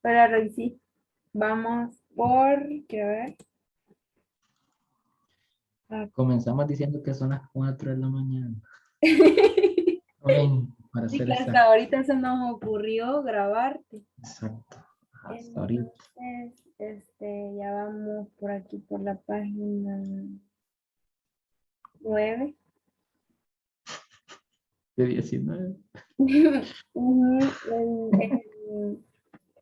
Para Roxy, vamos por, quiero ver. Comenzamos diciendo que son las 4 de la mañana. Ven, para Sí, hacer que hasta esa. ahorita se nos ocurrió grabarte. Exacto. Hasta ahorita. Entonces, ya vamos por aquí por la página 9. De 19. Ujú,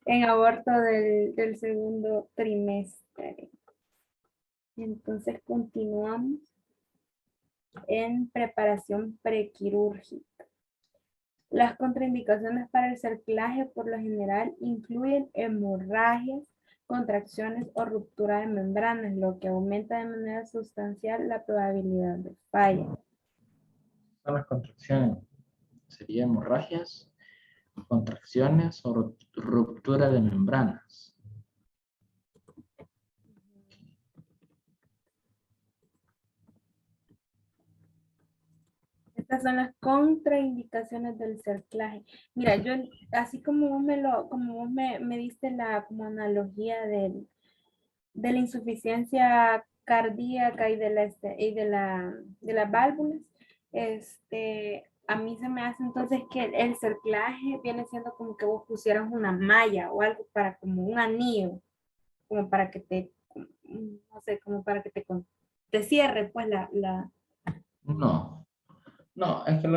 en aborto del segundo trimestre. Entonces continuamos en preparación prequirúrgica. Las contraindicaciones para el cerclaje por lo general incluyen hemorragias, contracciones o ruptura de membranas, lo que aumenta de manera sustancial la probabilidad de falla. Son las contracciones. Serían hemorragias, contracciones o ruptura de membranas. Estas son las contraindicaciones del cerclaje. Mira, yo, así como como vos me diste la como analogía de la insuficiencia cardíaca y de las válvulas, a mí se me hace entonces que el cerclaje viene siendo como que vos pusieras una malla o algo para como un anillo, como para que no sé, como para que te cierre pues No, no, es que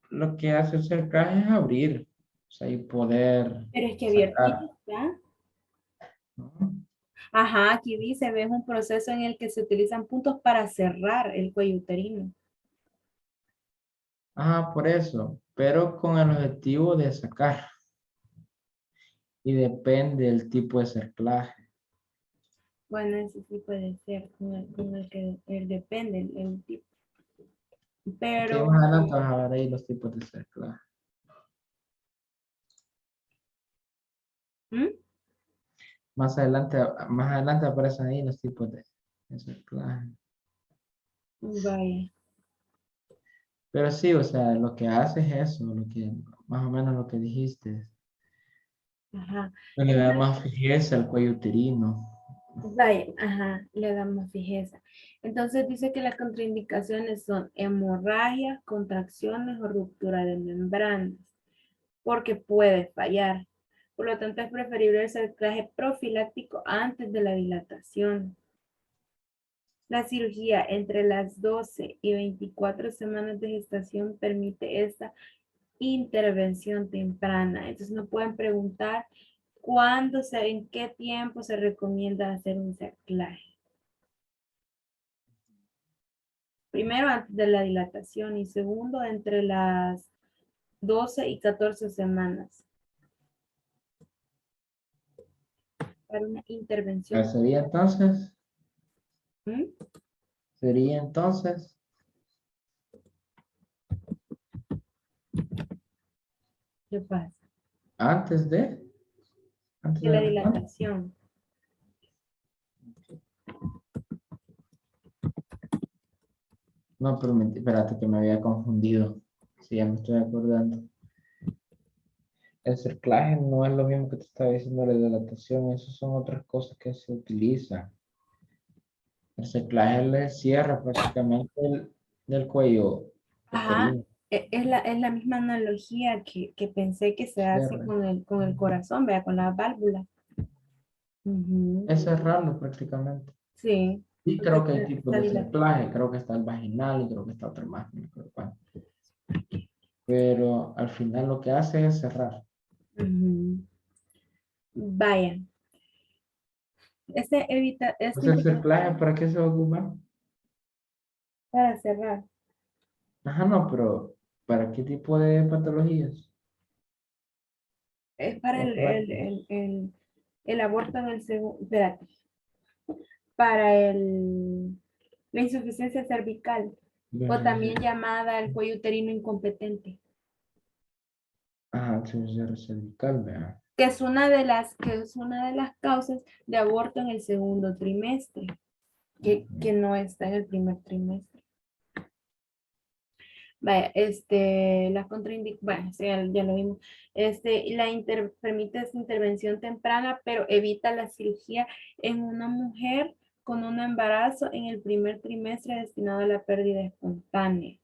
lo que hace el cerclaje es abrir, o sea, y poder pero es que abiertito sacar, está. ¿no? Ajá, aquí dice, ves un proceso en el que se utilizan puntos para cerrar el cuello uterino. Ah, por eso, pero con el objetivo de sacar. Y depende del tipo de cerclaje. Bueno, eso sí puede ser con el que depende el tipo. Sí, Pero, más adelante vas a ver ahí los tipos de cerclaje. ¿mm? Más adelante aparecen ahí los tipos de cerclaje. Vaya, Pero sí, o sea, lo que hace es eso, lo que, más o menos lo que dijiste. ajá. Le da Entonces, más fijeza al cuello uterino. vaya, ajá, le damos fijeza. Entonces dice que las contraindicaciones son hemorragias, contracciones o ruptura de membranas, porque puede fallar. Por lo tanto, es preferible el cerclaje profiláctico antes de la dilatación. La cirugía entre las 12 y 24 semanas de gestación permite esta intervención temprana. Entonces no pueden preguntar en qué tiempo se recomienda hacer un cerclaje. Primero, antes de la dilatación y segundo, entre las 12 y 14 semanas para una intervención. Sería entonces, ¿Mm? sería entonces, ¿Qué pasa? antes de, antes De de la la cuánto. dilatación. No, pero espérate que me había confundido. Sí, ya me estoy acordando. El cerclaje no es lo mismo que te estaba diciendo la dilatación, esas son otras cosas que se utilizan. El cerclaje le cierra prácticamente del cuello Ajá, uterino. es la misma analogía que pensé que se hace Cierra. con el corazón, vea, con la válvula. Ujú. Es cerrarlo prácticamente. Sí, Y porque creo que hay tipos está de dilatado. cerclaje, creo que está el vaginal y creo que está otro más, no me acuerdo cuál. Pero al final lo que hace es cerrar. Ujú. Vaya, O este sea, el indica cerclaje, ¿para qué se va a ocupar? para cerrar, Ajá, no, pero ¿para qué tipo de patologías? es para O el aborto en el segundo, espérate, para la insuficiencia cervical o también llamada el cuello uterino incompetente, ajá, cirugía cervical, vea. que es una de las causas de aborto en el segundo trimestre, que no está en el primer trimestre. Vaya, la contraindicación, bueno, sí, ya lo vimos. Permite esta intervención temprana, pero evita la cirugía en una mujer con un embarazo en el primer trimestre destinado a la pérdida espontánea.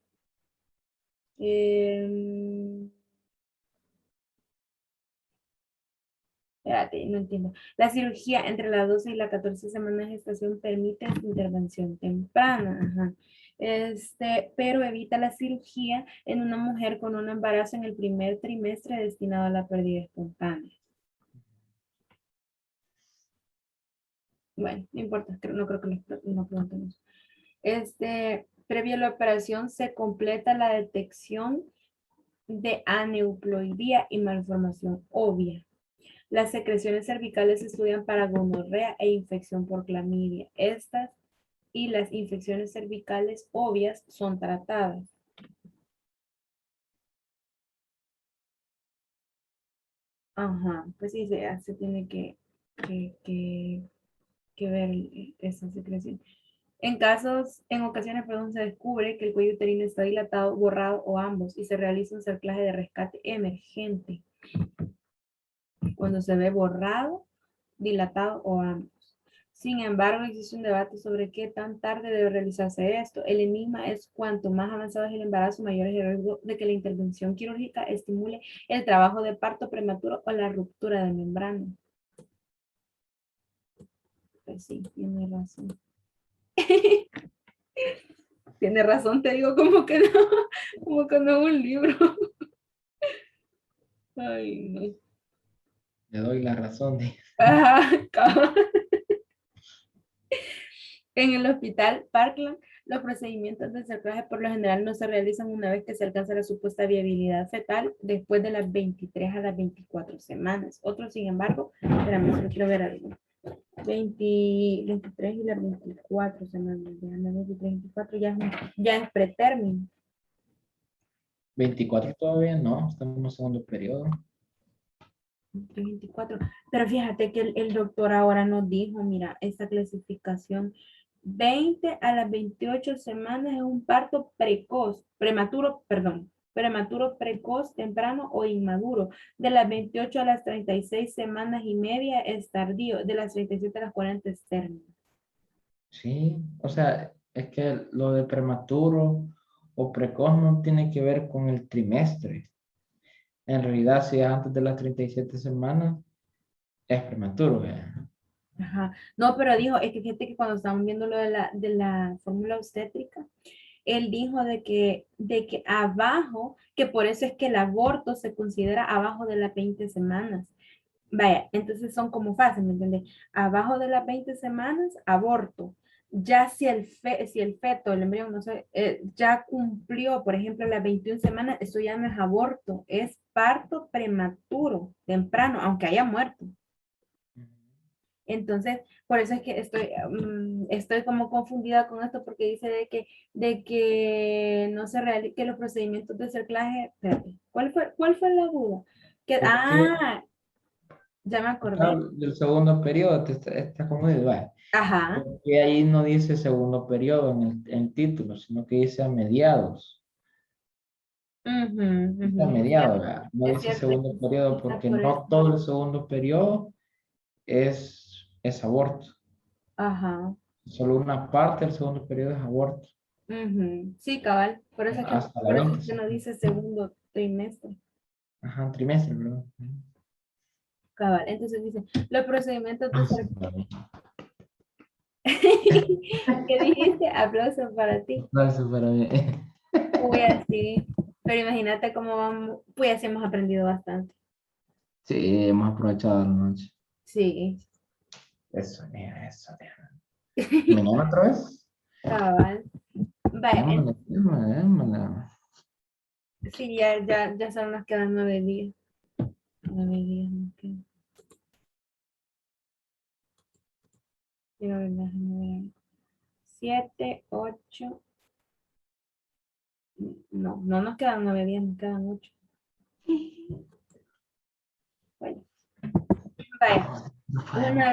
Em, Espérate, no entiendo. La cirugía entre las 12 y las 14 semanas de gestación permite esta intervención temprana. Ajá. Pero evita la cirugía en una mujer con un embarazo en el primer trimestre destinado a la pérdida espontánea. Bueno, no importa, no creo que no preguntemos. Previo a la operación se completa la detección de aneuploidía y malformación obvia. Las secreciones cervicales se estudian para gonorrea e infección por clamidia. Estas y las infecciones cervicales obvias son tratadas. Ajá, pues sí, se tiene que, que, que ver esa secreción. En ocasiones, perdón, se descubre que el cuello uterino está dilatado, borrado o ambos y se realiza un cerclaje de rescate emergente cuando se ve borrado, dilatado o ambos. Sin embargo, existe un debate sobre qué tan tarde debe realizarse esto. El enigma es cuanto más avanzado es el embarazo, mayor es el riesgo de que la intervención quirúrgica estimule el trabajo de parto prematuro o la ruptura de membrana. Pues sí, tiene razón. Tiene razón, te digo como que no, como que no es un libro. Ay, no. Le doy la razón. Ajá, en el hospital Parkland, los procedimientos de cerclaje por lo general no se realizan una vez que se alcanza la supuesta viabilidad fetal después de las 23 a las 24 semanas. Otros, sin embargo, espérame, solo quiero ver algo. 23 y las 24 semanas, ya, las 23 y 24 ya es pretérmino. 24 todavía no, estamos en segundo periodo. 24. Pero fíjate que el doctor ahora nos dijo, mira, esta clasificación 20 a las 28 semanas es un parto precoz, prematuro, perdón, prematuro precoz, temprano o inmaduro. De las 28 a las 36 semanas y media es tardío, de las 37 a las 40 es término. Sí, o sea, es que lo de prematuro o precoz no tiene que ver con el trimestre. En realidad, si es antes de las 37 semanas, es prematuro. ¿Verdad? Ajá. No, pero dijo, es que fíjate que cuando estábamos viendo lo de la fórmula obstétrica, él dijo de que abajo, que por eso es que el aborto se considera abajo de las 20 semanas. Vaya, entonces son como fases, ¿me entiendes? Abajo de las 20 semanas, aborto. Ya si el feto, el embrión, no sé, ya cumplió, por ejemplo, las 21 semanas, eso ya no es aborto, es parto prematuro, temprano, aunque haya muerto. Entonces, por eso es que estoy como confundida con esto porque dice de que no se realiza, que los procedimientos de cerclaje, espérate, ¿cuál fue la duda? Es que Ya me acordé. claro, del segundo periodo está confundido. Vaya. Ajá. Porque ahí no dice segundo periodo en el título, sino que dice a mediados. Ujú, Dice a ujú, es mediados, cierto. ¿verdad? No Es dice cierto. segundo periodo Quizá porque por eso. no todo el segundo periodo es aborto. Ajá. Solo una parte del segundo periodo es aborto. Ujú. Sí, cabal. Por eso es que, Hasta la por eso 20 es que no semana. dice segundo trimestre. Ajá, trimestre, ¿verdad? Cabal. Entonces dice, los procedimientos de Ah, sí, cerclaje. perdón. ¿Qué dijiste? Aplauso para ti. Aplauso para mí. Uy, así. Pero imagínate cómo vamos. Pues así hemos aprendido bastante. Sí, hemos aprovechado la noche. Sí. Eso, mira, eso, mira. ¿Mañana otra vez? Cabal. Vaya, Démosle, démosle, démosle. sí, ya solo nos quedan 9 días. 9 días nos quedan. Quiero ver, déjame ver. 7, 8. No, no nos quedan 9 días, nos quedan 8. Bueno, vaya. No podemos.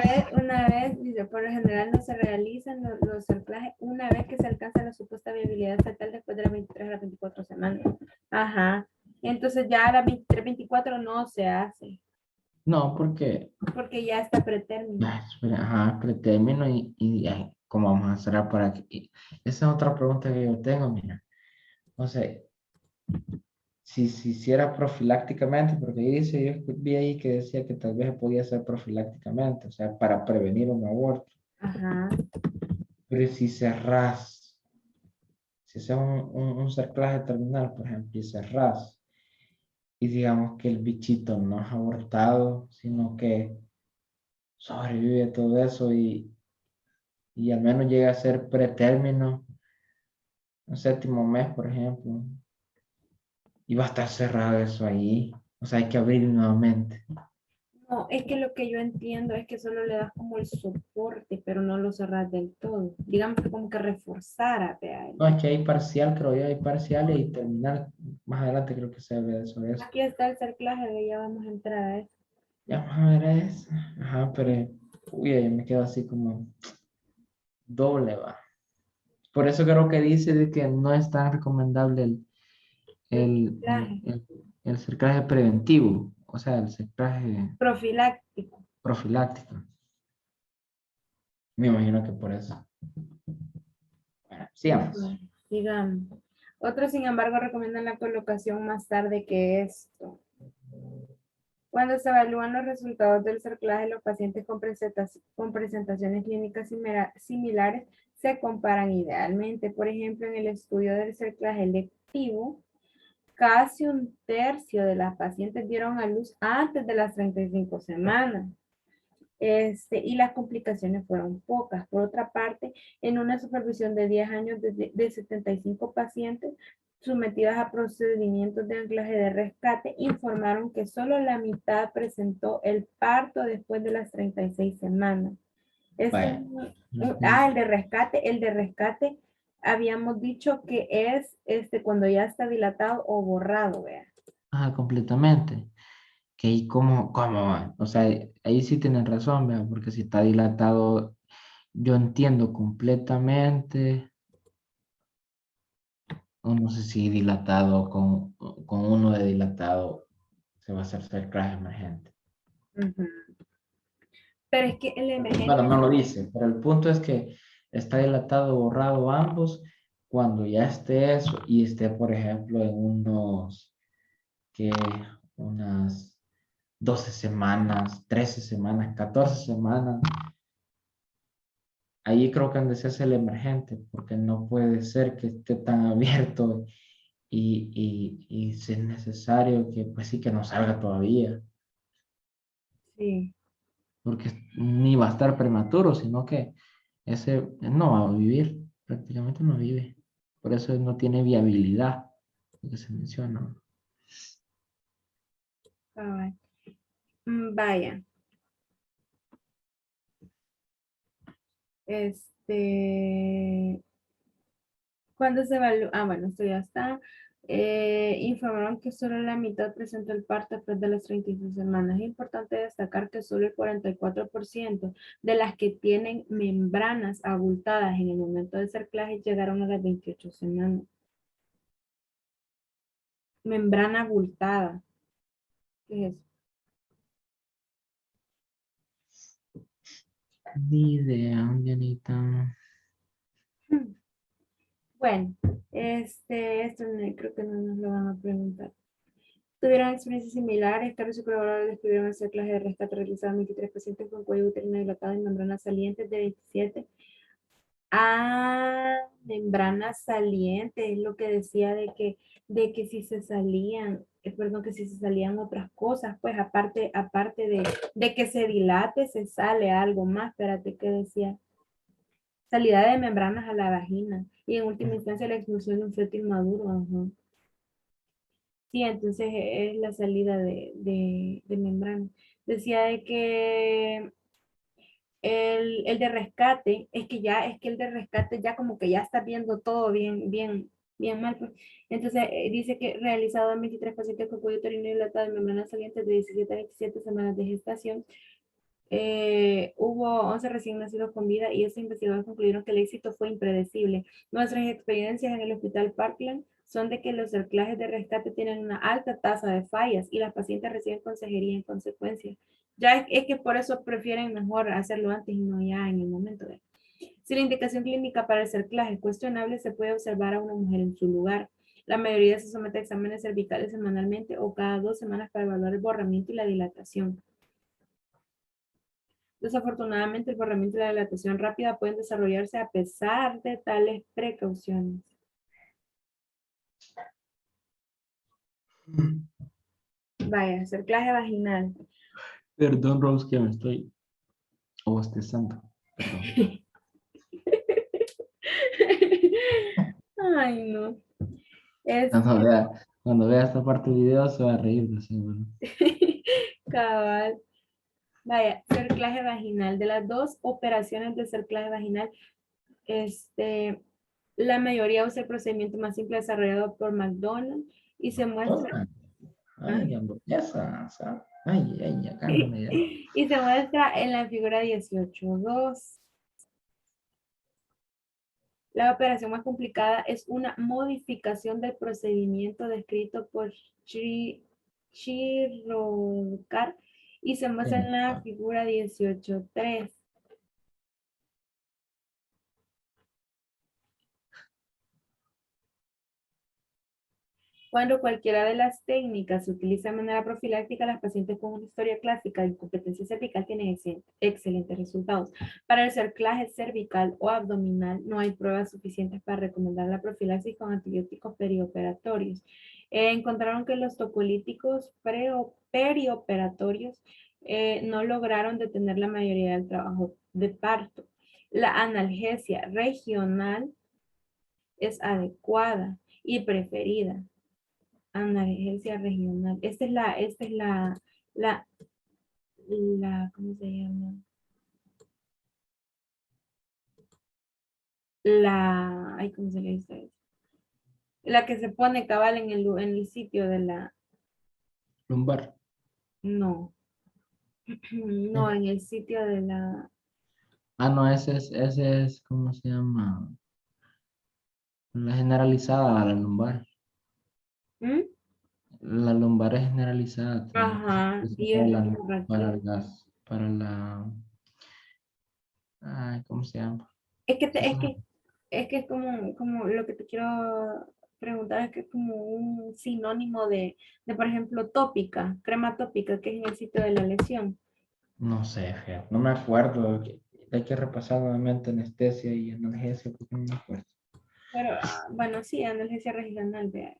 Una vez, dice, por lo general no se realizan los cerclajes una vez que se alcanza la supuesta viabilidad fetal después de las 23 a las 24 semanas. Ajá. Entonces ya a las 23, 24 no se hace, No, porque, porque ya está pretérmino. ajá, pretérmino ay, ¿cómo vamos a cerrar para que? Esa es otra pregunta que yo tengo, mira. O sea, si se hiciera profilácticamente, porque ahí dice, yo vi ahí que decía que tal vez se podía hacer profilácticamente, o sea, para prevenir un aborto. Ajá. Pero si cerrás, si haces un cerclaje terminal, por ejemplo, y cerrás, y digamos que el bichito no es abortado, sino que sobrevive todo eso y al menos llega a ser pretérmino, un séptimo mes, por ejemplo, y va a estar cerrado eso ahí. O sea, hay que abrir nuevamente. No, es que lo que yo entiendo es que solo le das como el soporte, pero no lo cerras del todo. Digamos que como que reforzara, vea. No, es que hay parcial, creo yo, hay parciales y terminar más adelante creo que se ve de eso, eso. Aquí está el cerclaje, ya vamos a entrar a eso. Ya vamos a ver eso. Ajá, pero, uy, yo me quedo así como doble, va. Por eso creo que dice de que no es tan recomendable El el, el, cerclaje el, el cerclaje preventivo, o sea, el cerclaje profiláctico. profiláctico. Me imagino que por eso. Bueno, sigamos. Bueno, digamos. Otros, sin embargo, recomiendan la colocación más tarde que esto. Cuando se evalúan los resultados del cerclaje, los pacientes con presentaciones clínicas similares se comparan idealmente. Por ejemplo, en el estudio del cerclaje lectivo, casi un tercio de las pacientes dieron a luz antes de las 35 semanas. Y las complicaciones fueron pocas. Por otra parte, en una supervisión de 10 años de 75 pacientes sometidas a procedimientos de anclaje de rescate, informaron que solo la mitad presentó el parto después de las 36 semanas. Este, Vaya. Ujú. el de rescate, habíamos dicho que es cuando ya está dilatado o borrado, vea. Ah, completamente. Que ahí cómo va. O sea, ahí sí tienen razón, ¿verdad? Porque si está dilatado, yo entiendo completamente, o no sé si dilatado con uno de dilatado se va a hacer cerclaje emergente. Ujú. Pero es que el Bueno, emergente, no lo dice, pero el punto es que está dilatado, borrado ambos, cuando ya esté eso y esté, por ejemplo, en que unas 12 semanas, 13 semanas, 14 semanas. Ahí creo que donde se hace el emergente, porque no puede ser que esté tan abierto y si es necesario que pues sí que no salga todavía, sí. porque ni va a estar prematuro, sino que ese no va a vivir, prácticamente no vive. Por eso no tiene viabilidad, lo que se menciona. Cabal. Vaya, cuando se evalúa, bueno, esto ya está. Informaron que solo la mitad presentó el parto después de las 36 semanas. Es importante destacar que solo el 44% de las que tienen membranas abultadas en el momento de cerclaje llegaron a las 28 semanas. Membrana abultada. ¿Qué es eso? Ni idea, Dianita. Hmm. Bueno, esto creo que no nos lo van a preguntar. Tuvieron experiencias similares. Carlos y su colaborador describieron el cerclaje de rescate realizado en 23 pacientes con cuello uterino dilatado y membranas salientes de 27. Membranas salientes, es lo que decía de que si se salían, perdón, que si se salían otras cosas, pues aparte de que se dilate, se sale algo más. Espérate, ¿qué decía? Salida de membranas a la vagina y en última instancia la expulsión de un feto inmaduro. Ajá. Sí, entonces es la salida de membrana. Decía de que el de rescate, es que el de rescate ya como que ya está viendo todo bien, bien, bien mal, pues. Entonces dice que realizado en 23 pacientes con cuello uterino dilatado y membranas salientes de 17 a 27 semanas de gestación, Hubo 11 recién nacidos con vida y estos investigadores concluyeron que el éxito fue impredecible. Nuestras experiencias en el Hospital Parkland son de que los cerclajes de rescate tienen una alta tasa de fallas y las pacientes reciben consejería en consecuencia. Ya es que por eso prefieren mejor hacerlo antes y no ya en el momento de. Si la indicación clínica para el cerclaje es cuestionable, se puede observar a una mujer en su lugar. La mayoría se somete a exámenes cervicales semanalmente o cada 2 semanas para evaluar el borramiento y la dilatación. Desafortunadamente, el borramiento y la dilatación rápida pueden desarrollarse a pesar de tales precauciones. Vaya, cerclaje vaginal. Perdón, Rose, que me estoy bostezando. Perdón. Ay, no. Es Cuando vea esta parte del video se va a reír de seguro. cabal. Vaya, cerclaje vaginal. De las dos operaciones de cerclaje vaginal, la mayoría usa el procedimiento más simple desarrollado por McDonald y se muestra, Toma. ¿ah? Ay, hamburguesas. Ay, ay, acá no me da. y se muestra en la figura 18.2. La operación más complicada es una modificación del procedimiento descrito por Chirroccar y se muestra en la figura 18.3. Cuando cualquiera de las técnicas se utiliza de manera profiláctica, las pacientes con una historia clásica de incompetencia cervical tienen excelentes resultados. Para el cerclaje cervical o abdominal, no hay pruebas suficientes para recomendar la profilaxis con antibióticos perioperatorios. Encontraron que los tocolíticos perioperatorios no lograron detener la mayoría del trabajo de parto. La analgesia regional es adecuada y preferida. Analgesia regional. ¿Cómo se llama? ¿Cómo se le dice? La que se pone cabal en el sitio de la, Lumbar. no, no, en el sitio de la, Ah, no, ese es, ¿cómo se llama? La generalizada, la lumbar. ¿Mm? La lumbar es generalizada también. Ajá, Es y para es la la, para hemorragia. las, para la, ay, ¿cómo se llama? Es que, Sí, es que, es que es como lo que te quiero preguntar es que es como un sinónimo por ejemplo, tópica, crema tópica, que es en el sitio de la lesión. no sé, fíjate, no me acuerdo. Hay que repasar nuevamente anestesia y analgesia porque no me acuerdo. Pero, bueno, sí, analgesia regional, vea,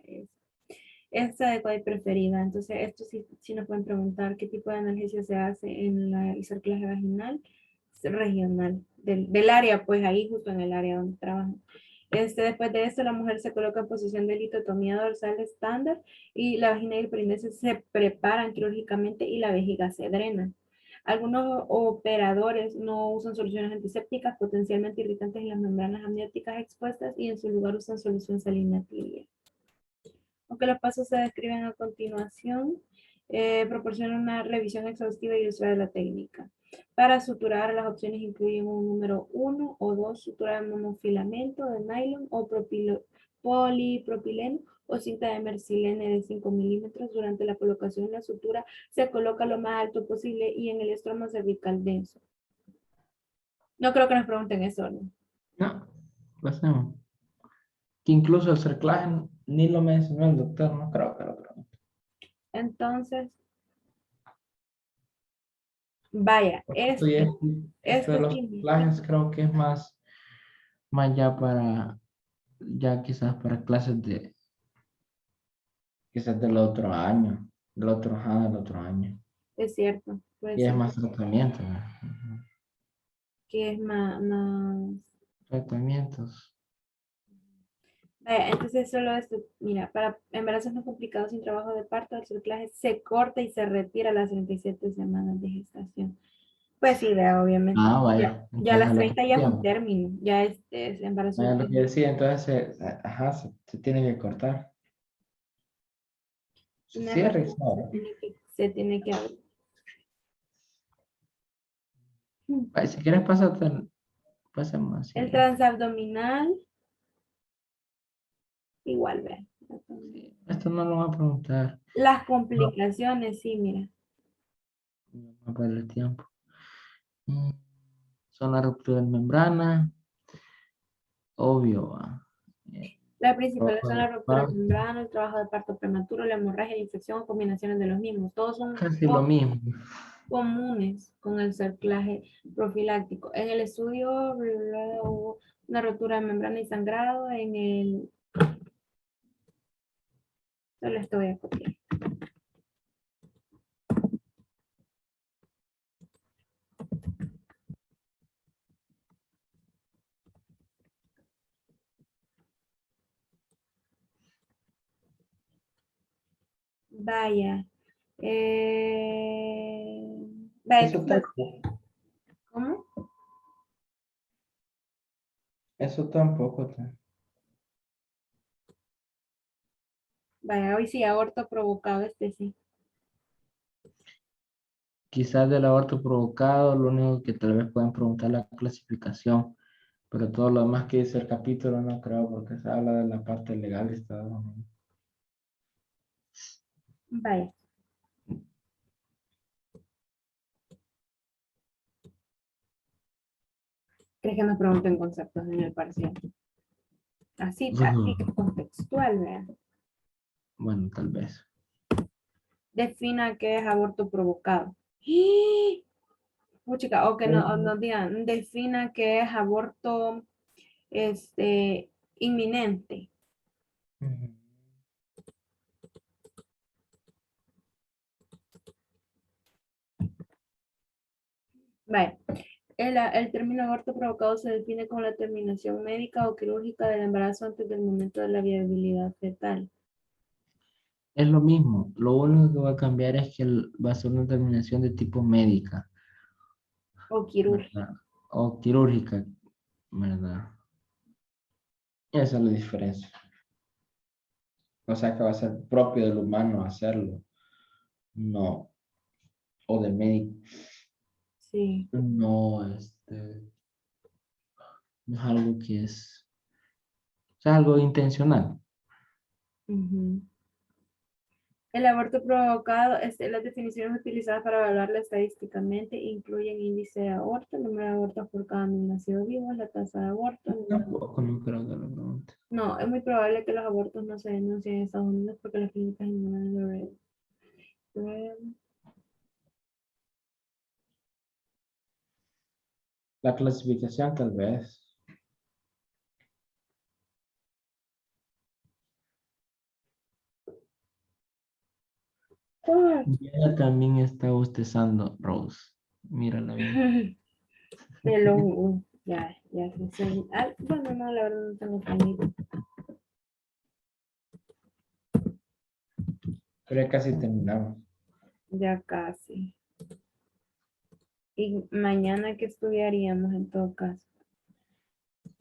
es adecuada y preferida. Entonces, esto sí nos pueden preguntar qué tipo de analgesia se hace en el cerclaje vaginal regional, del área, pues ahí justo en el área donde trabajan. Después de esto, la mujer se coloca en posición de litotomía dorsal estándar y la vagina y el perineo se preparan quirúrgicamente y la vejiga se drena. Algunos operadores no usan soluciones antisépticas potencialmente irritantes en las membranas amnióticas expuestas y en su lugar usan solución salina tibia. Aunque los pasos se describen a continuación, proporciona una revisión exhaustiva y ilustrada de la técnica. Para suturar, las opciones incluyen un número 1 o 2 sutura de monofilamento de nylon o polipropileno o cinta de mercilene de 5 milímetros. Durante la colocación, la sutura se coloca lo más alto posible y en el estroma cervical denso. No creo que nos pregunten eso, ¿no? No, pasemos. Que incluso el cerclaje ni lo mencionó el doctor, no creo que lo pregunte. Entonces, vaya, Esto, ya esto de esto los sí. cerclajes creo que es más ya para, ya quizás para clases quizás del otro año. Es cierto, puede Y es ser más tratamiento, ¿verdad? Ujú. que es más. Tratamientos. Entonces, solo esto, mira, para embarazos no complicados sin trabajo de parto, el cerclaje se corta y se retira a las 37 semanas de gestación. Pues sí, vea, obviamente. Ah, Ya, vaya, ya a entonces las es lo que 30 ya es un decíamos. término, ya es embarazo Vaya de lo que 30. decía, entonces ajá, se tiene que cortar. Se Tienes cierra y razón, se abre. se tiene que abrir. Ay, si quieres, pasemos así. El transabdominal, igual, vean. Esto no lo voy a preguntar. Las No, complicaciones, sí, mira. no va a perder el tiempo. Mm, Son la ruptura de membrana, obvio. Las principales son Ojo, la ruptura de membrana, el trabajo de parto prematuro, la hemorragia, la infección o combinaciones de los mismos. Todos son casi lo mismo. comunes con el cerclaje profiláctico. En el estudio hubo una rotura de membrana y sangrado. En el... Solo estoy a copiar. Vaya. Vaya, Eso tampoco. ¿cómo? Eso tampoco. Vaya, hoy sí, aborto provocado, este sí. Quizás del aborto provocado, lo único que tal vez pueden preguntar la clasificación, pero todo lo demás que dice el capítulo no creo porque se habla de la parte legal de Estados Unidos. Vaya. ¿Crees que nos pregunten conceptos en el parcial? Así contextual, vean. Bueno, tal vez. Defina qué es aborto provocado. ¡Ah! Puchica, o que no, nos digan, defina qué es aborto inminente. Ujú. Vale. El término aborto provocado se define como la terminación médica o quirúrgica del embarazo antes del momento de la viabilidad fetal. Es lo mismo, lo único que va a cambiar es que va a ser una terminación de tipo médica, O quirúrgica. ¿verdad? O quirúrgica, ¿verdad? Esa es la diferencia. O sea que va a ser propio del humano hacerlo, no, o del médico, Sí. no, no es algo que es algo intencional. Ujú. El aborto provocado, las definiciones utilizadas para evaluarla estadísticamente incluyen índice de aborto, el número de abortos por cada mil nacidos vivos, la tasa de aborto. Tampoco, no creo que lo pregunte. No, es muy probable que los abortos no se denuncien en Estados Unidos porque las clínicas ignoran la red. La clasificación tal vez. Ya también está bostezando Rose. Mírala bien. Te lo, ya se bueno, no, la verdad no tengo sueño. Pero ya casi terminamos. Ya casi. Y mañana qué estudiaríamos en todo caso.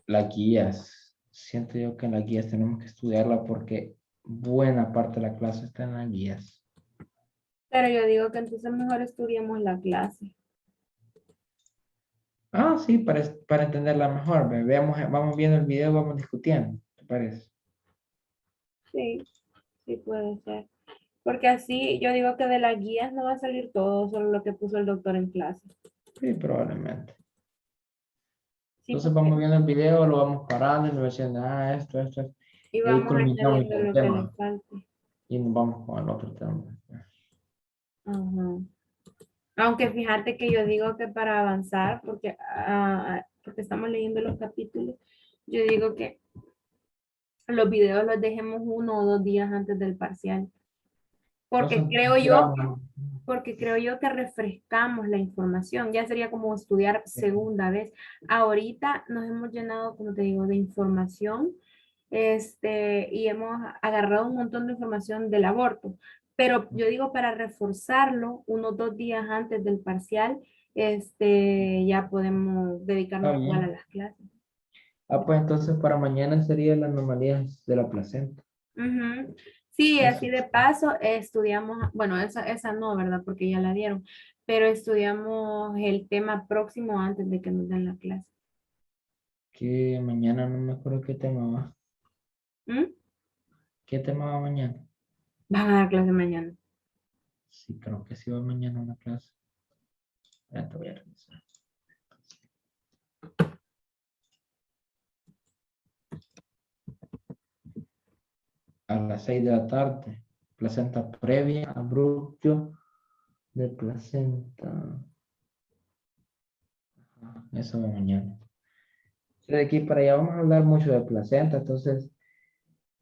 Las guías. Siento yo que las guías tenemos que estudiarla porque buena parte de la clase está en las guías. Pero yo digo que entonces mejor estudiemos la clase. Ah, sí, para entenderla mejor. Veamos, vamos viendo el video, vamos discutiendo. ¿Te parece? Sí, sí puede ser. Porque así yo digo que de las guías no va a salir todo, solo lo que puso el doctor en clase. Sí, probablemente. Sí, Entonces vamos porque viendo el video, lo vamos parando y nos diciendo, esto. y Y ahí vamos culminamos añadiendo el lo que le tema falte. y nos vamos con el otro tema. Ajá. Aunque fíjate que yo digo que para avanzar, porque estamos leyendo los capítulos, yo digo que los videos los dejemos 1 o 2 días antes del parcial. Porque Entonces, creo yo, tiramos. porque creo yo que refrescamos la información. Ya sería como estudiar segunda vez. Ahorita nos hemos llenado, como te digo, de información, y hemos agarrado un montón de información del aborto. Pero yo digo para reforzarlo 1 o 2 días antes del parcial, ya podemos Está dedicarnos igual a bien. las clases. Ah, pues entonces para mañana sería las anomalías de la placenta. Ujú. Sí, Eso. así de paso estudiamos, bueno, esa no, ¿verdad? Porque ya la dieron, pero estudiamos el tema próximo antes de que nos den la clase. Que mañana no me acuerdo qué tema va. ¿Mm? ¿Qué tema va mañana? Van a dar clase mañana. Sí, creo que sí va mañana una clase. Ya te voy a revisar. A las 6 de la tarde. Placenta previa, abrupto de placenta. Eso va mañana. De aquí para allá vamos a hablar mucho de placenta, entonces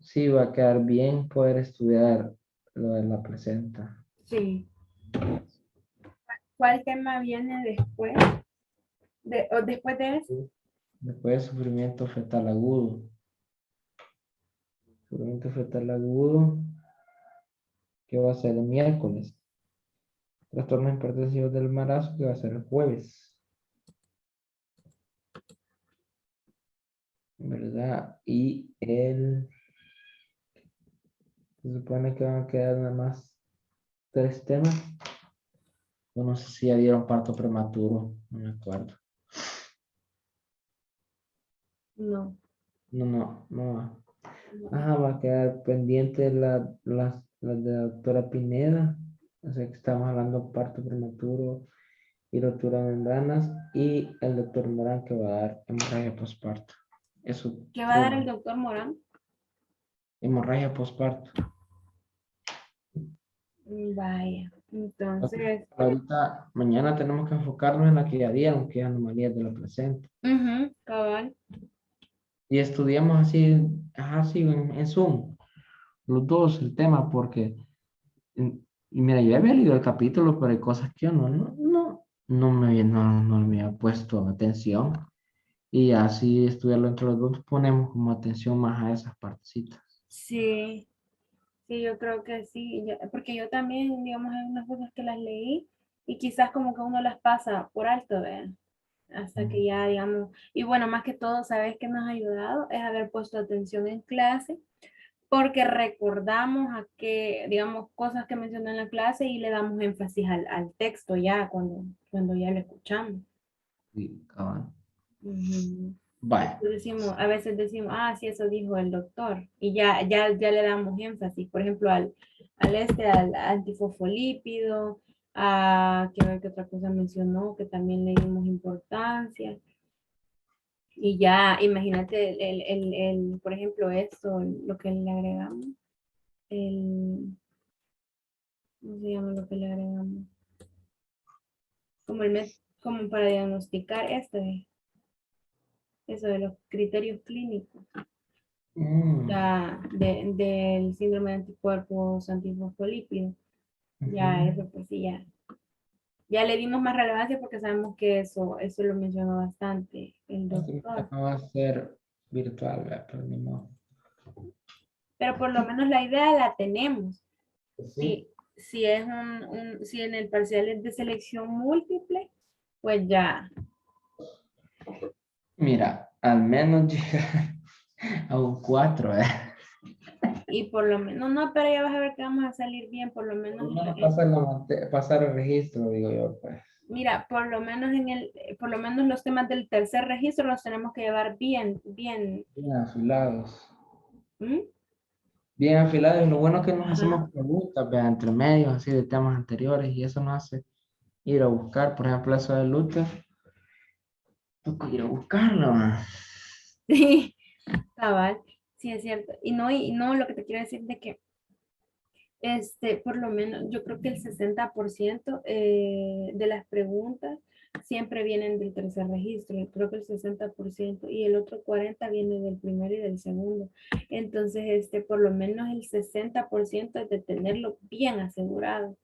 sí va a quedar bien poder estudiar lo de la placenta. Sí. ¿Cuál tema viene después? O después de eso. Después de sufrimiento fetal agudo. Sufrimiento fetal agudo, que va a ser el miércoles. Trastornos hipertensivos del embarazo, que va a ser el jueves. ¿Verdad? Y se supone que van a quedar nada más 3 temas. Yo no sé si ya dieron parto prematuro, no me acuerdo. No. No va. No. Ajá, va a quedar pendiente la de la doctora Pineda. O sea que estamos hablando parto prematuro y rotura de membranas. Y el doctor Morán que va a dar hemorragia postparto. Eso, ¿Qué va a dar el 3. doctor Morán? Hemorragia postparto. Vaya. Entonces, Ahorita, mañana tenemos que enfocarnos en la que ya dieron, que es anomalías de la placenta. cabal. Y estudiamos así, así en Zoom, los dos el tema, porque, y mira, yo había leído el capítulo, pero hay cosas que yo no me había puesto atención. Y así estudiarlo entre los dos, ponemos como atención más a esas partecitas. Sí, sí, yo creo que sí. Porque yo también, digamos, hay unas cosas que las leí y quizás como que uno las pasa por alto, ¿vean? Hasta que ya, digamos, y bueno, más que todo, ¿sabes qué nos ha ayudado? Es haber puesto atención en clase, porque recordamos a que, digamos, cosas que mencionó en la clase y le damos énfasis al texto ya cuando ya lo escuchamos. Sí, cabal. Ujú. Vale. Entonces decimos, a veces decimos, ah, sí, eso dijo el doctor, y ya le damos énfasis, por ejemplo, al antifosfolípido, a, quiero ver qué otra cosa mencionó, que también le dimos importancia. Y ya, imagínate, por ejemplo, esto, lo que le agregamos, el, ¿cómo se llama lo que le agregamos? Como, como para diagnosticar eso de los criterios clínicos, Mm, ya, del síndrome de anticuerpos antifosfolípidos. Ya, ujú. eso pues sí, ya le dimos más relevancia porque sabemos que eso lo mencionó bastante el Este doctor. no va a ser virtual, ¿verdad? Pero ni modo. Pero por lo menos la idea la tenemos. Sí. Si es si en el parcial es de selección múltiple, pues ya. Mira, al menos llegar a un 4, ¿eh? Y por lo menos, no, pero ya vas a ver que vamos a salir bien, por lo Por menos, lo menos pasar, pasar el registro, digo yo, pues. mira, por lo menos por lo menos los temas del tercer registro los tenemos que llevar bien, bien. Bien afilados. ¿Mm? Bien afilados. Y lo bueno es que nos Ajá. hacemos preguntas, ¿verdad? Entre medios, así de temas anteriores. Y eso nos hace ir a buscar, por ejemplo, eso de Luther. Toca ir a buscarlo, ¿verdad? Sí, cabal, sí es cierto. Y no, lo que te quiero decir de que por lo menos, yo creo que el 60% de las preguntas siempre vienen del tercer registro. Yo creo que el 60% y el otro 40% viene del primero y del segundo. Entonces, por lo menos el 60% es de tenerlo bien asegurado.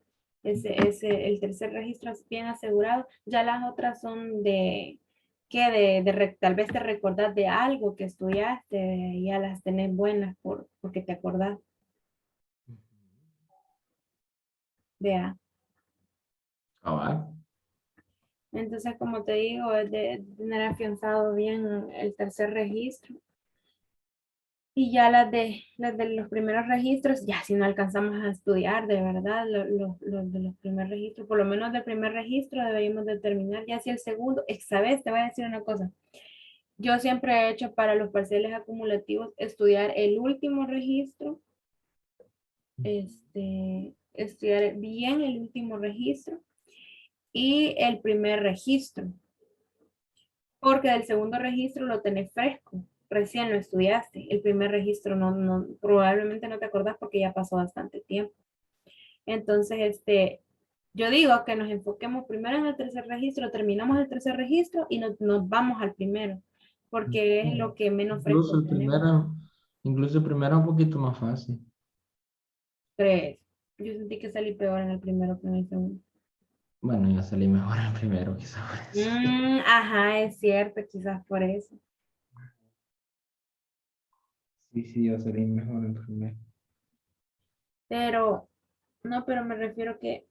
El tercer registro es bien asegurado. Ya las otras son tal vez te recordás de algo que estudiaste, ya las tenés buenas porque te acordás. Vea. Cabal. Entonces, como te digo, es de tener afianzado bien el tercer registro. Y ya las de los primeros registros, ya si no alcanzamos a estudiar de verdad los de los primeros registros, por lo menos del primer registro deberíamos determinar ya si el segundo, esta vez te voy a decir una cosa, yo siempre he hecho para los parciales acumulativos estudiar el último registro, estudiar bien el último registro y el primer registro, porque del segundo registro lo tenés fresco, recién lo estudiaste, el primer registro probablemente no te acordás porque ya pasó bastante tiempo. Entonces, yo digo que nos enfoquemos primero en el tercer registro, terminamos el tercer registro y nos vamos al primero, porque es lo que menos Incluso fresco el tenemos. primero, incluso el primero es un poquito más fácil. Tres. Yo sentí que salí peor en el primero que en el segundo. Bueno, yo salí mejor el primero, quizás por eso. Ajá, es cierto, quizás por eso. Sí, sí, yo salí mejor el primero. Pero, no, pero me refiero que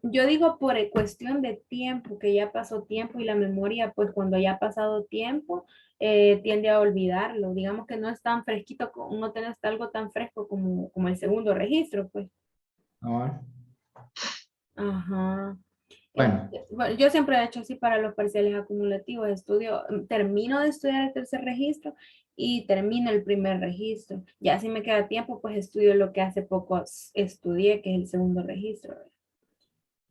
yo digo por cuestión de tiempo, que ya pasó tiempo y la memoria, pues cuando ya ha pasado tiempo, tiende a olvidarlo. Digamos que no es tan fresquito, no tenés algo tan fresco como el segundo registro, pues. Ahora, Ajá. bueno, Bueno, yo siempre he hecho así para los parciales acumulativos. Termino de estudiar el tercer registro y termino el primer registro. Ya si me queda tiempo, pues estudio lo que hace poco estudié, que es el segundo registro.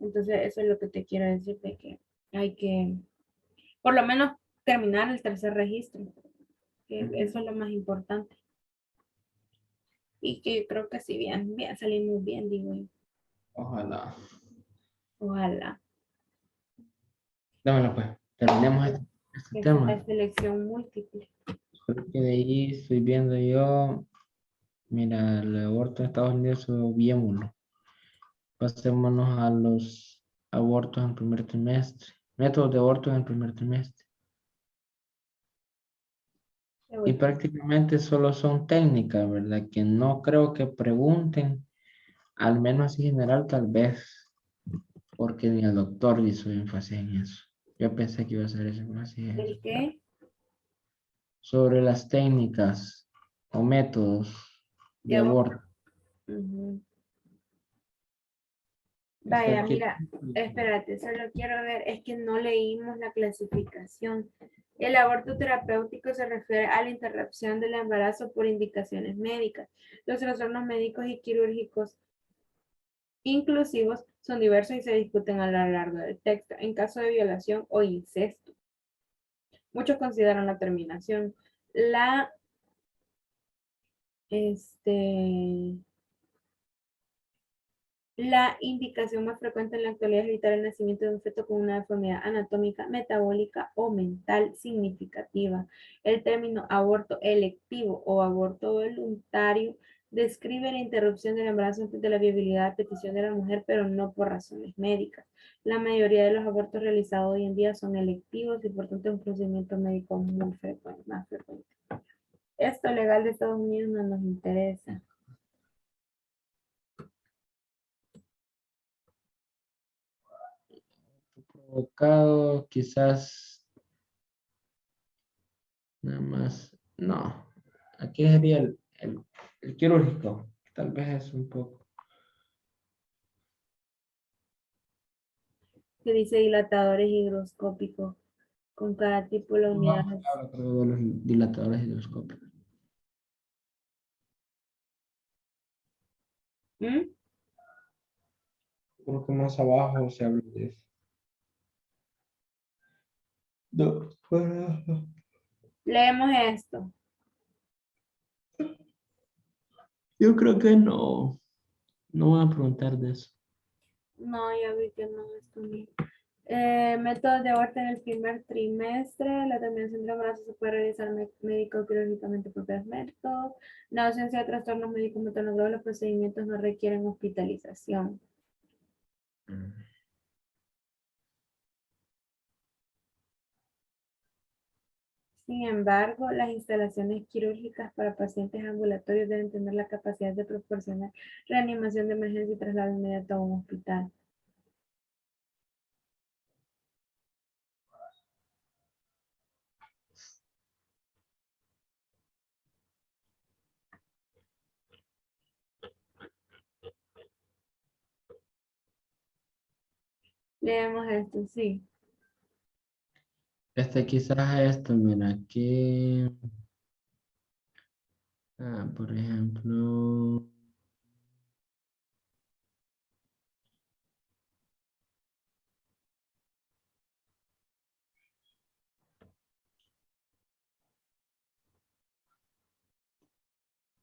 Entonces, eso es lo que te quiero decir, de que hay que, por lo menos, terminar el tercer registro, que eso es lo más importante. Y que yo creo que sí, bien, bien, salimos bien, digo yo. ojalá. Ojalá. Dámelo pues, terminemos este Que tema. sea selección múltiple. Porque de ahí estoy viendo yo, mira, el aborto en Estados Unidos, obviémoslo. Pasémonos a los abortos en primer trimestre. Métodos de aborto en el primer trimestre. Qué Y bueno. prácticamente solo son técnicas, ¿verdad? Que no creo que pregunten, al menos así general, tal vez, porque ni el doctor hizo énfasis en eso. Yo pensé que iba a ser ese énfasis en eso. ¿El qué? Sobre las técnicas o métodos de De aborto. aborto. Ujú. Está Vaya, aquí. mira, espérate, solo quiero ver, es que no leímos la clasificación. El aborto terapéutico se refiere a la interrupción del embarazo por indicaciones médicas. Los trastornos médicos y quirúrgicos inclusivos son diversos y se discuten a lo largo del texto. En caso de violación o incesto, muchos consideran la terminación. La, este, La indicación más frecuente en la actualidad es evitar el nacimiento de un feto con una deformidad anatómica, metabólica o mental significativa. El término aborto electivo o aborto voluntario describe la interrupción del embarazo antes de la viabilidad a petición de la mujer, pero no por razones médicas. La mayoría de los abortos realizados hoy en día son electivos y por tanto un procedimiento médico muy frecuente, más frecuente. Esto legal de Estados Unidos no nos interesa. Provocado, quizás nada más. No, aquí sería el quirúrgico. Tal vez es un poco. Que dice dilatadores higroscópicos. Con cada tipo la No, unidad. habla, creo, de los dilatadores hidroscópicos. ¿Mm? Creo que más abajo se habla de eso. No, Leemos esto. yo creo que no. No van a preguntar de eso. No, ya vi que no, esto no. Métodos de aborto en el primer trimestre. La terminación del embarazo se puede realizar médico o quirúrgicamente por tres métodos. La ausencia de trastornos médicos maternos graves, los procedimientos no requieren hospitalización. Sin embargo, las instalaciones quirúrgicas para pacientes ambulatorios deben tener la capacidad de proporcionar reanimación de emergencia y traslado inmediato a un hospital. Leemos esto, sí. Quizás esto, mira, aquí, por ejemplo,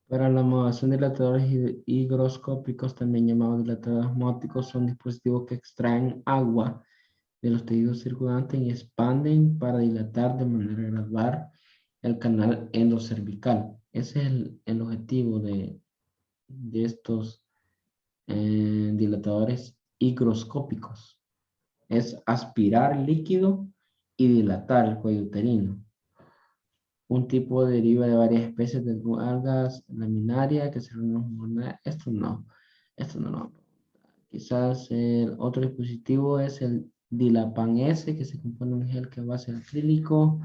para la modulación de dilatadores higroscópicos, también llamados dilatadores osmóticos, son dispositivos que extraen agua de los tejidos circundantes y expanden para dilatar de manera gradual el canal endocervical. Ese es el objetivo de estos dilatadores higroscópicos. Es aspirar líquido y dilatar el cuello uterino. Un tipo deriva de varias especies de algas laminarias que se reúnen. Esto no lo. Quizás el otro dispositivo es el Dilapan S, que se compone de un gel que es base acrílico.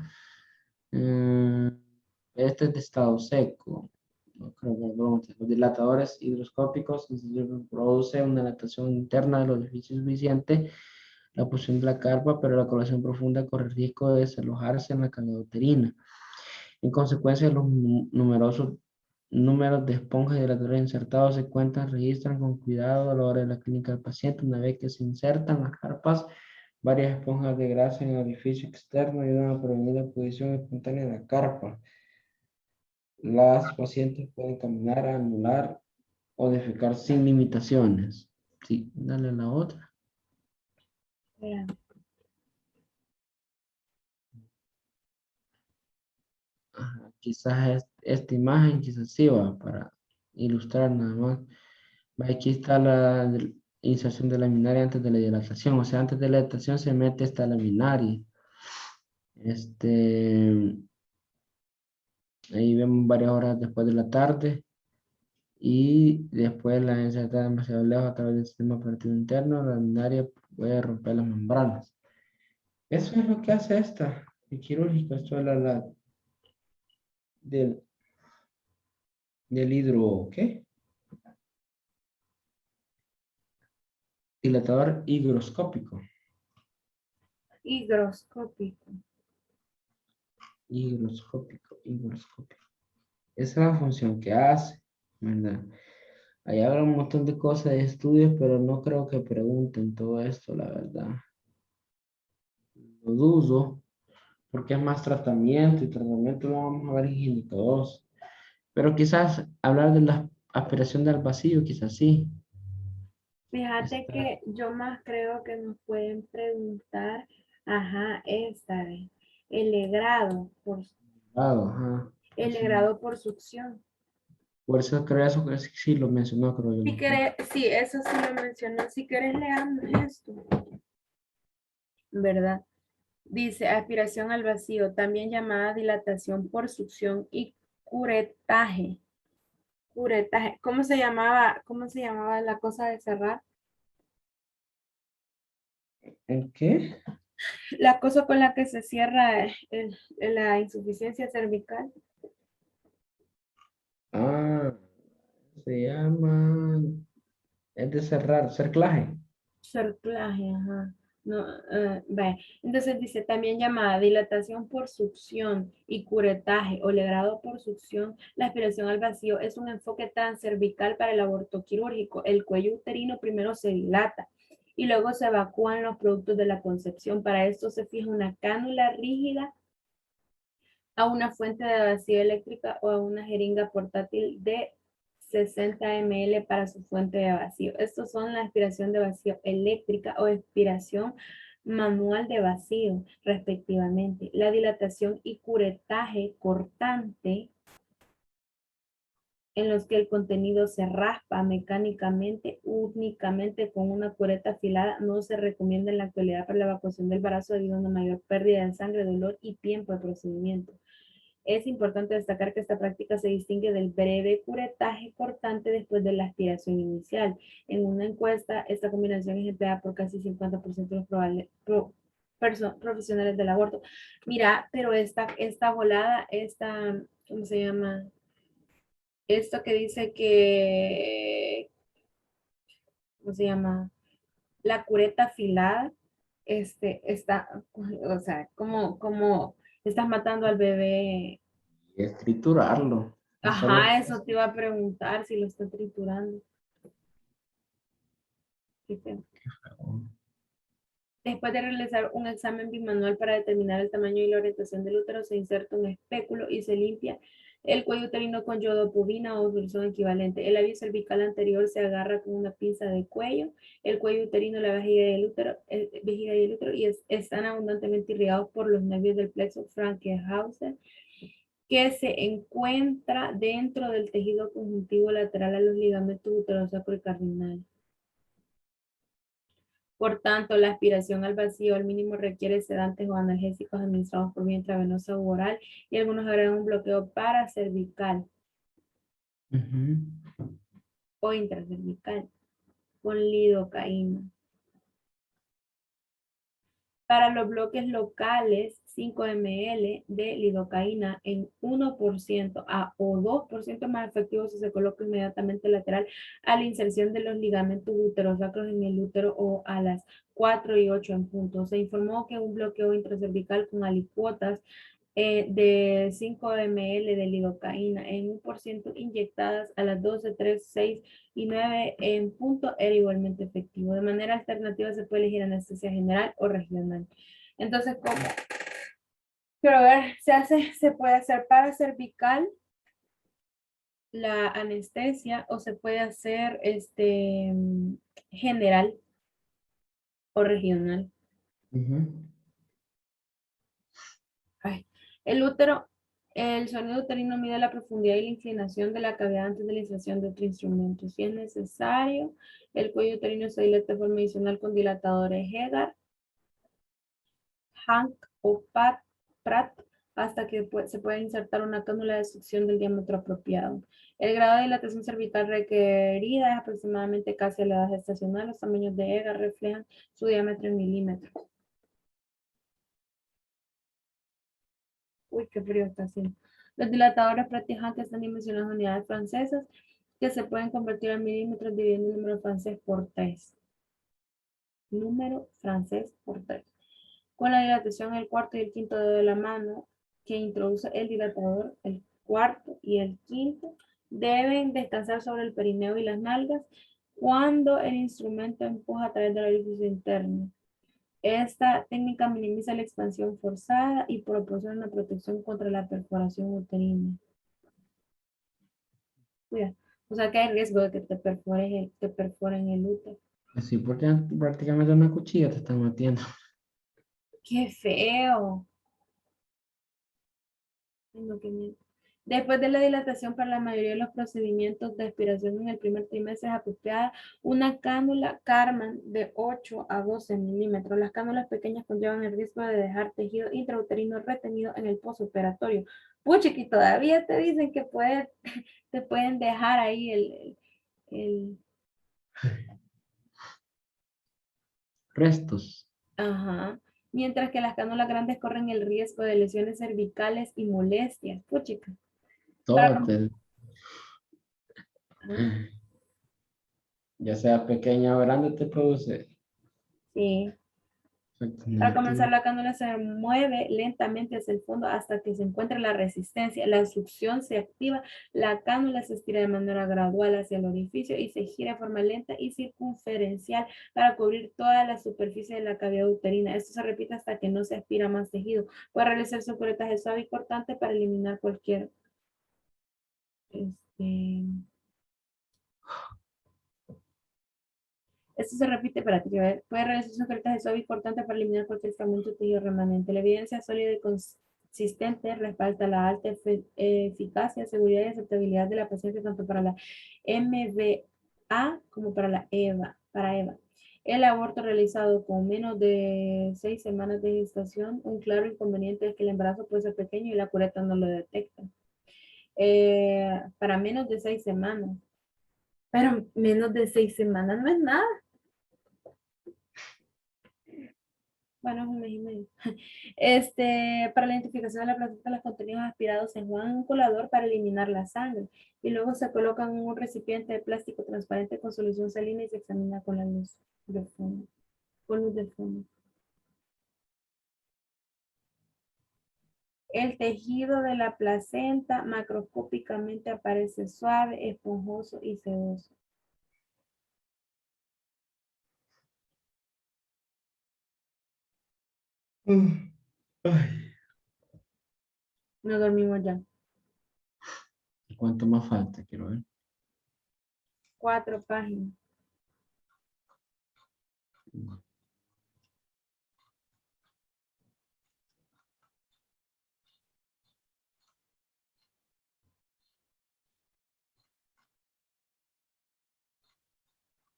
Mm, Este es de estado seco. No creo que lo pregunte. Los dilatadores hidroscópicos producen una dilatación interna del orificio suficiente, la posición de la carpa, pero la coloración profunda corre el riesgo de desalojarse en la cavidad uterina. En consecuencia, los numerosos números de esponjas dilatadoras insertados se cuentan, registran con cuidado a la hora de la clínica del paciente. Una vez que se insertan las carpas, varias esponjas de grasa en el orificio externo ayudan a prevenir la posición espontánea de la carpa. Las pacientes pueden caminar, anular o defecar sin limitaciones. Sí, dale a la otra. Espérame. Ajá, quizás esta imagen, quizás sí va para ilustrar nada más. Aquí está la inserción de laminaria antes de la dilatación. O sea, antes de la dilatación se mete esta laminaria. Este, ahí vemos varias horas después de la tarde. Y después la inserta demasiado lejos a través del sistema operativo interno. La laminaria puede romper las membranas. Eso es lo que hace esta. El quirúrgico. Esto es del, del hidro, ¿qué? Dilatador higroscópico. Higroscópico. Higroscópico. Esa es la función que hace, ¿verdad? Ahí habrá un montón de cosas de estudios, pero no creo que pregunten todo esto, la verdad. Lo dudo, porque es más tratamiento y tratamiento lo vamos a ver en Gínica 2. Pero quizás hablar de la aspiración del vacío, quizás sí. Fíjate Está que yo más creo que nos pueden preguntar, ajá, esta vez, el legrado por, dado, ajá. el Sí. legrado por succión. Por eso creo eso que sí lo mencionó, creo yo. Si querés, sí, eso sí lo mencionó. Si querés, leamos esto, ¿verdad? Dice aspiración al vacío, también llamada dilatación por succión y curetaje. Curetaje. Cómo se llamaba la cosa de cerrar? ¿El qué? La cosa con la que se cierra la insuficiencia cervical. Ah, se llama, es de cerrar, cerclaje. Cerclaje, ajá. No, vaya. Entonces dice también llamada dilatación por succión y curetaje o legrado por succión. La aspiración al vacío es un enfoque transcervical para el aborto quirúrgico. El cuello uterino primero se dilata y luego se evacúan los productos de la concepción. Para esto se fija una cánula rígida a una fuente de vacío eléctrica o a una jeringa portátil de 60 ml para su fuente de vacío. Estos son la aspiración de vacío eléctrica o aspiración manual de vacío, respectivamente. La dilatación y curetaje cortante, en los que el contenido se raspa mecánicamente únicamente con una cureta afilada, no se recomienda en la actualidad para la evacuación del embarazo debido a una mayor pérdida de sangre, dolor y tiempo de procedimiento. Es importante destacar que esta práctica se distingue del breve curetaje cortante después de la aspiración inicial. En una encuesta, esta combinación es empleada por casi 50% de los profesionales del aborto. Mira, pero esta volada, ¿cómo se llama? Esto que dice que, ¿cómo se llama? La cureta afilada. está, o sea, como estás matando al bebé. Es triturarlo. No solo Ajá, eso te iba a preguntar si lo está triturando. Qué feo. Después de realizar un examen bimanual para determinar el tamaño y la orientación del útero, se inserta un espéculo y se limpia el cuello uterino con yodopurina o solución equivalente. El labio cervical anterior se agarra con una pinza de cuello, el cuello uterino, la vejiga y el útero y están abundantemente irrigados por los nervios del plexo Frankenhauser que se encuentra dentro del tejido conjuntivo lateral a los ligamentos uterosacrocardiales. Por tanto, la aspiración al vacío al mínimo requiere sedantes o analgésicos administrados por vía intravenosa u oral y algunos agregan un bloqueo paracervical Ujú. o intracervical con lidocaína. Para los bloques locales, 5 ml de lidocaína en 1% o 2% más efectivo si se coloca inmediatamente lateral a la inserción de los ligamentos uterosacros en el útero o a las 4 y 8 en punto. Se informó que un bloqueo intracervical con alicuotas de 5 ml de lidocaína en 1% inyectadas a las 12, 3, 6 y 9 en punto era igualmente efectivo. De manera alternativa se puede elegir anestesia general o regional. Entonces, ¿cómo? Pero a ver, se puede hacer paracervical la anestesia o se puede hacer general o regional. Ujú. Ay, el útero, el sonido uterino mide la profundidad y la inclinación de la cavidad antes de la inserción de otro instrumento. Si es necesario, el cuello uterino se dilata de forma adicional con dilatadores Hegar, Hank o Pratt hasta que se pueda insertar una cánula de succión del diámetro apropiado. El grado de dilatación cervical requerida es aproximadamente casi a la edad gestacional. Los tamaños de Hegar reflejan su diámetro en milímetros. Uy, qué frío está haciendo. Los dilatadores prácticamente están dimensionados en unidades francesas que se pueden convertir en milímetros dividiendo el número francés por 3. Número francés por 3. Con la dilatación, el cuarto y el quinto dedo de la mano que introduce el dilatador, el cuarto y el quinto, deben descansar sobre el perineo y las nalgas cuando el instrumento empuja a través del orificio interno. Esta técnica minimiza la expansión forzada y proporciona una protección contra la perforación uterina. Cuida. O sea que hay riesgo de que te perforen el útero. Así porque prácticamente una cuchilla te están metiendo. ¡Qué feo! Ay, no, qué miedo. Después de la dilatación, para la mayoría de los procedimientos de aspiración en el primer trimestre es apropiada una cánula Karman de 8 a 12 milímetros. Las cánulas pequeñas conllevan el riesgo de dejar tejido intrauterino retenido en el postoperatorio. Pucha, que todavía te dicen que te pueden dejar ahí el- Restos. ajá. Mientras que las cánulas grandes corren el riesgo de lesiones cervicales y molestias. Puchica. Todo Para, te, ah, ya sea pequeña o grande, te produce sí. efectos Para comenzar, negativos. la cánula se mueve lentamente hacia el fondo hasta que se encuentre la resistencia. La succión se activa, la cánula se estira de manera gradual hacia el orificio y se gira de forma lenta y circunferencial para cubrir toda la superficie de la cavidad uterina. Esto se repite hasta que no se aspira más tejido. Puede realizarse un curetaje suave y cortante para eliminar cualquier este, esto se repite para que puede realizarse un cortaje suave y cortante para eliminar cualquier fragmento de tejido remanente. La evidencia sólida y consistente respalda la alta eficacia, seguridad y aceptabilidad de la paciente tanto para la MVA como para la EVA. El aborto realizado con menos de 6 semanas de gestación, un claro inconveniente es que el embarazo puede ser pequeño y la cureta no lo detecta. Para menos de 6 semanas. Pero menos de 6 semanas no es nada. Bueno, es un mes y medio. Para la identificación de la placenta, los contenidos aspirados se enjuagan en un colador para eliminar la sangre y luego se colocan en un recipiente de plástico transparente con solución salina y se examina con la luz de fondo. Con luz de fondo. el tejido de la placenta macroscópicamente aparece suave, esponjoso y sedoso. Ay. No dormimos ya. ¿Cuánto más falta? Quiero ver. 4 páginas.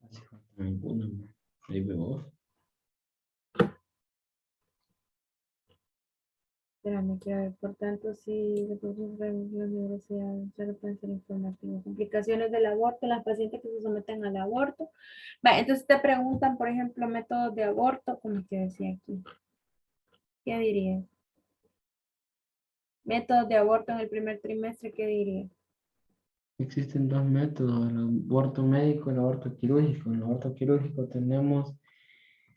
Hace falta alguna, ¿no? Ahí veo. Espérame, quiero ver. Por tanto, si las universidades solo pueden ser informativos. Complicaciones del aborto, las pacientes que se someten al aborto. Va, entonces te preguntan, por ejemplo, métodos de aborto, como que decía aquí. ¿Qué dirías? Métodos de aborto en el primer trimestre, ¿qué dirías? Existen dos métodos, el aborto médico y el aborto quirúrgico. En el aborto quirúrgico tenemos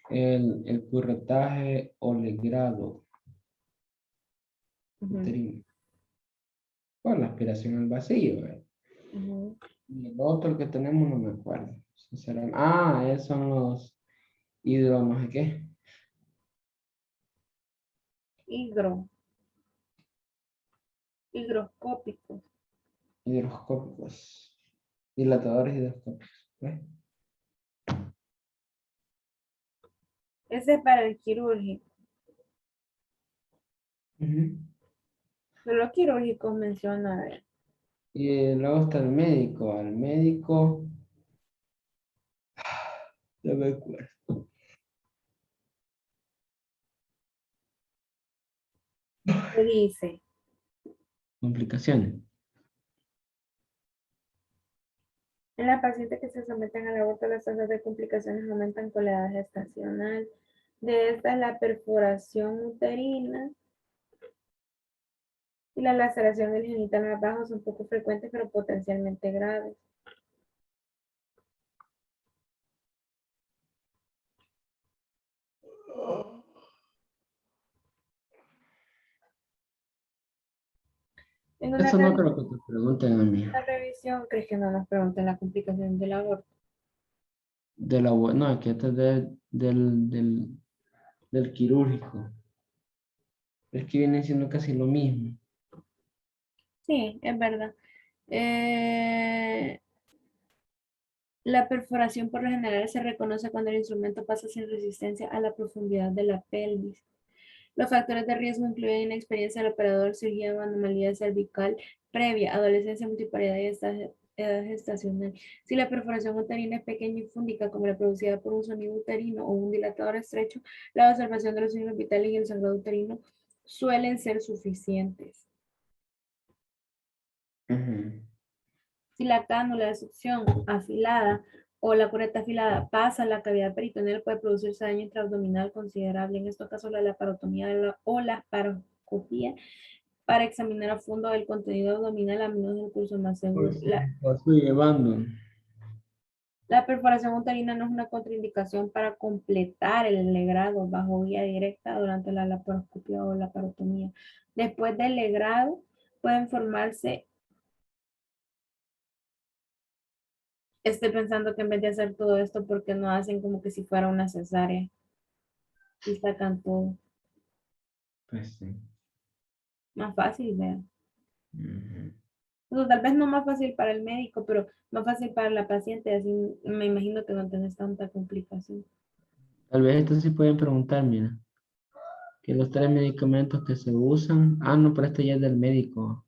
el curretaje o legrado Ujú, uterino, o la aspiración al vacío, ¿verdad? ujú. Y el otro que tenemos no me acuerdo, sinceramente. Ah, esos son los hidro, no sé qué, Higro, higroscópicos. hidroscópicos, dilatadores hidroscópicos. ¿Ves? Ese es para el quirúrgico. Ujú. Solo quirúrgico menciona, a ver. Y luego está el médico. Al médico, no me acuerdo. ¿Qué dice? Complicaciones. En la paciente que se someten al aborto, las tasas de complicaciones aumentan con la edad gestacional. De esta es la perforación uterina y la laceración del genital más bajo son poco frecuentes pero potencialmente graves. En Eso no creo que te pregunten a mí. una revisión, ¿crees que no nos pregunten la complicación del aborto? No, aquí este es del quirúrgico. Es que viene siendo casi lo mismo. Sí, es verdad. La perforación por lo general se reconoce cuando el instrumento pasa sin resistencia a la profundidad de la pelvis. Los factores de riesgo incluyen inexperiencia del operador, cirugía o anomalía cervical previa, adolescencia multiparidad y edad gestacional. Si la perforación uterina es pequeña y fúndica, como la producida por un sonido uterino o un dilatador estrecho, la observación de los signos vitales y el sangrado uterino suelen ser suficientes. Ujú. Si la cánula de succión afilada o la cureta afilada pasa a la cavidad peritoneal, puede producirse daño intraabdominal considerable. En estos casos, la laparotomía o la laparoscopía para examinar a fondo el contenido abdominal a menudo es el curso más seguro. Pues, lo estoy llevando. La perforación uterina no es una contraindicación para completar el legrado bajo vía directa durante la laparoscopia o laparotomía. Después del legrado pueden formarse. Estoy pensando que en vez de hacer todo esto, porque no hacen como que si fuera una cesárea y sacan todo? Pues sí. Más fácil, vean. Ujú. O tal vez no más fácil para el médico, pero más fácil para la paciente, así me imagino que no tenés tanta complicación. Tal vez esto sí pueden preguntar, mira, que los tres medicamentos que se usan. Ah, no, pero este ya es del médico.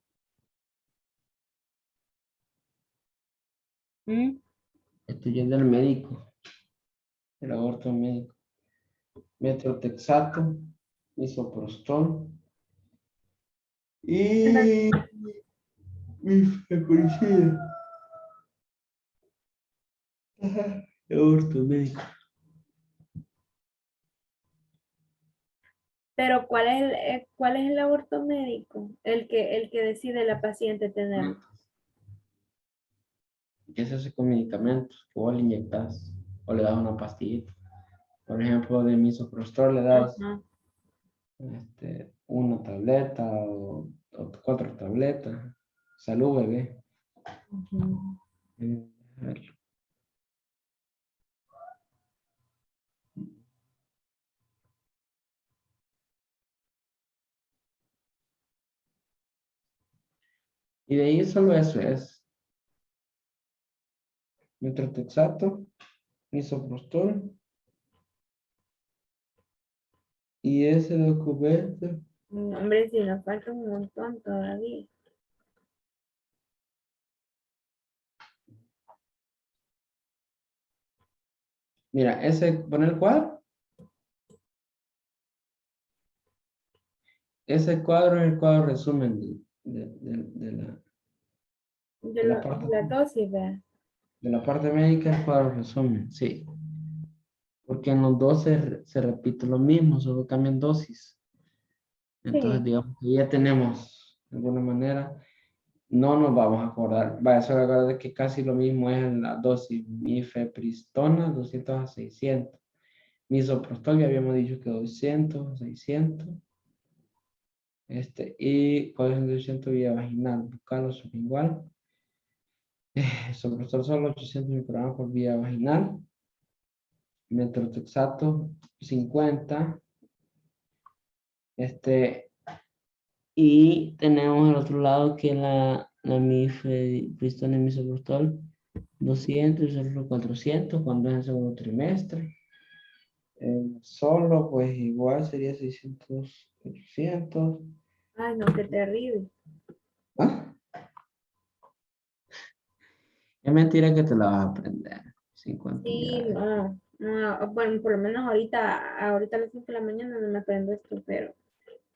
¿Mm? Este ya es del médico, el aborto médico. Metrotexato, misoprostol y mifepristona. Ajá, aborto médico. Pero ¿cuál es el aborto médico? El que decide la paciente tenerlo. ¿Qué se hace con medicamentos? Que vos le inyectas o le das una pastillita. Por ejemplo, de misoprostol le das Ajá. una tableta o 4 tabletas. Salud, bebé. Ujú. A ver. Y de ahí solo eso es. Metrotexato, misoprostol. Y ese documento. Hombre, sí, nos falta un montón todavía. Mira, ese, pone el cuadro. Ese cuadro es el cuadro resumen De, de la de parte, la dosis, vea. de la parte médica, el cuadro resumen, sí. Porque en los dos se repite lo mismo, solo cambian dosis. Entonces, Sí. digamos que ya tenemos, de alguna manera, no nos vamos a acordar. Vaya, solo acordar de que casi lo mismo es en la dosis mifepristona, 200 a 600. Misoprostol, ya habíamos dicho que 200 a 600. Y colágeno de 200 vía vaginal, bucal o sublingual. Soprostol solo 800 microgramos por vía vaginal. Metrotexato 50. Y tenemos al otro lado que la mifepristona y misoprostol 200 y solo 400 cuando es el segundo trimestre. Solo, pues igual sería 600, 800. Ay, no, qué terrible. ¿Ah? Es mentira que te la vas a aprender. 50 Sí, unidades. no, no, bueno, por lo menos ahorita a las 5 de la mañana no me aprendo esto, pero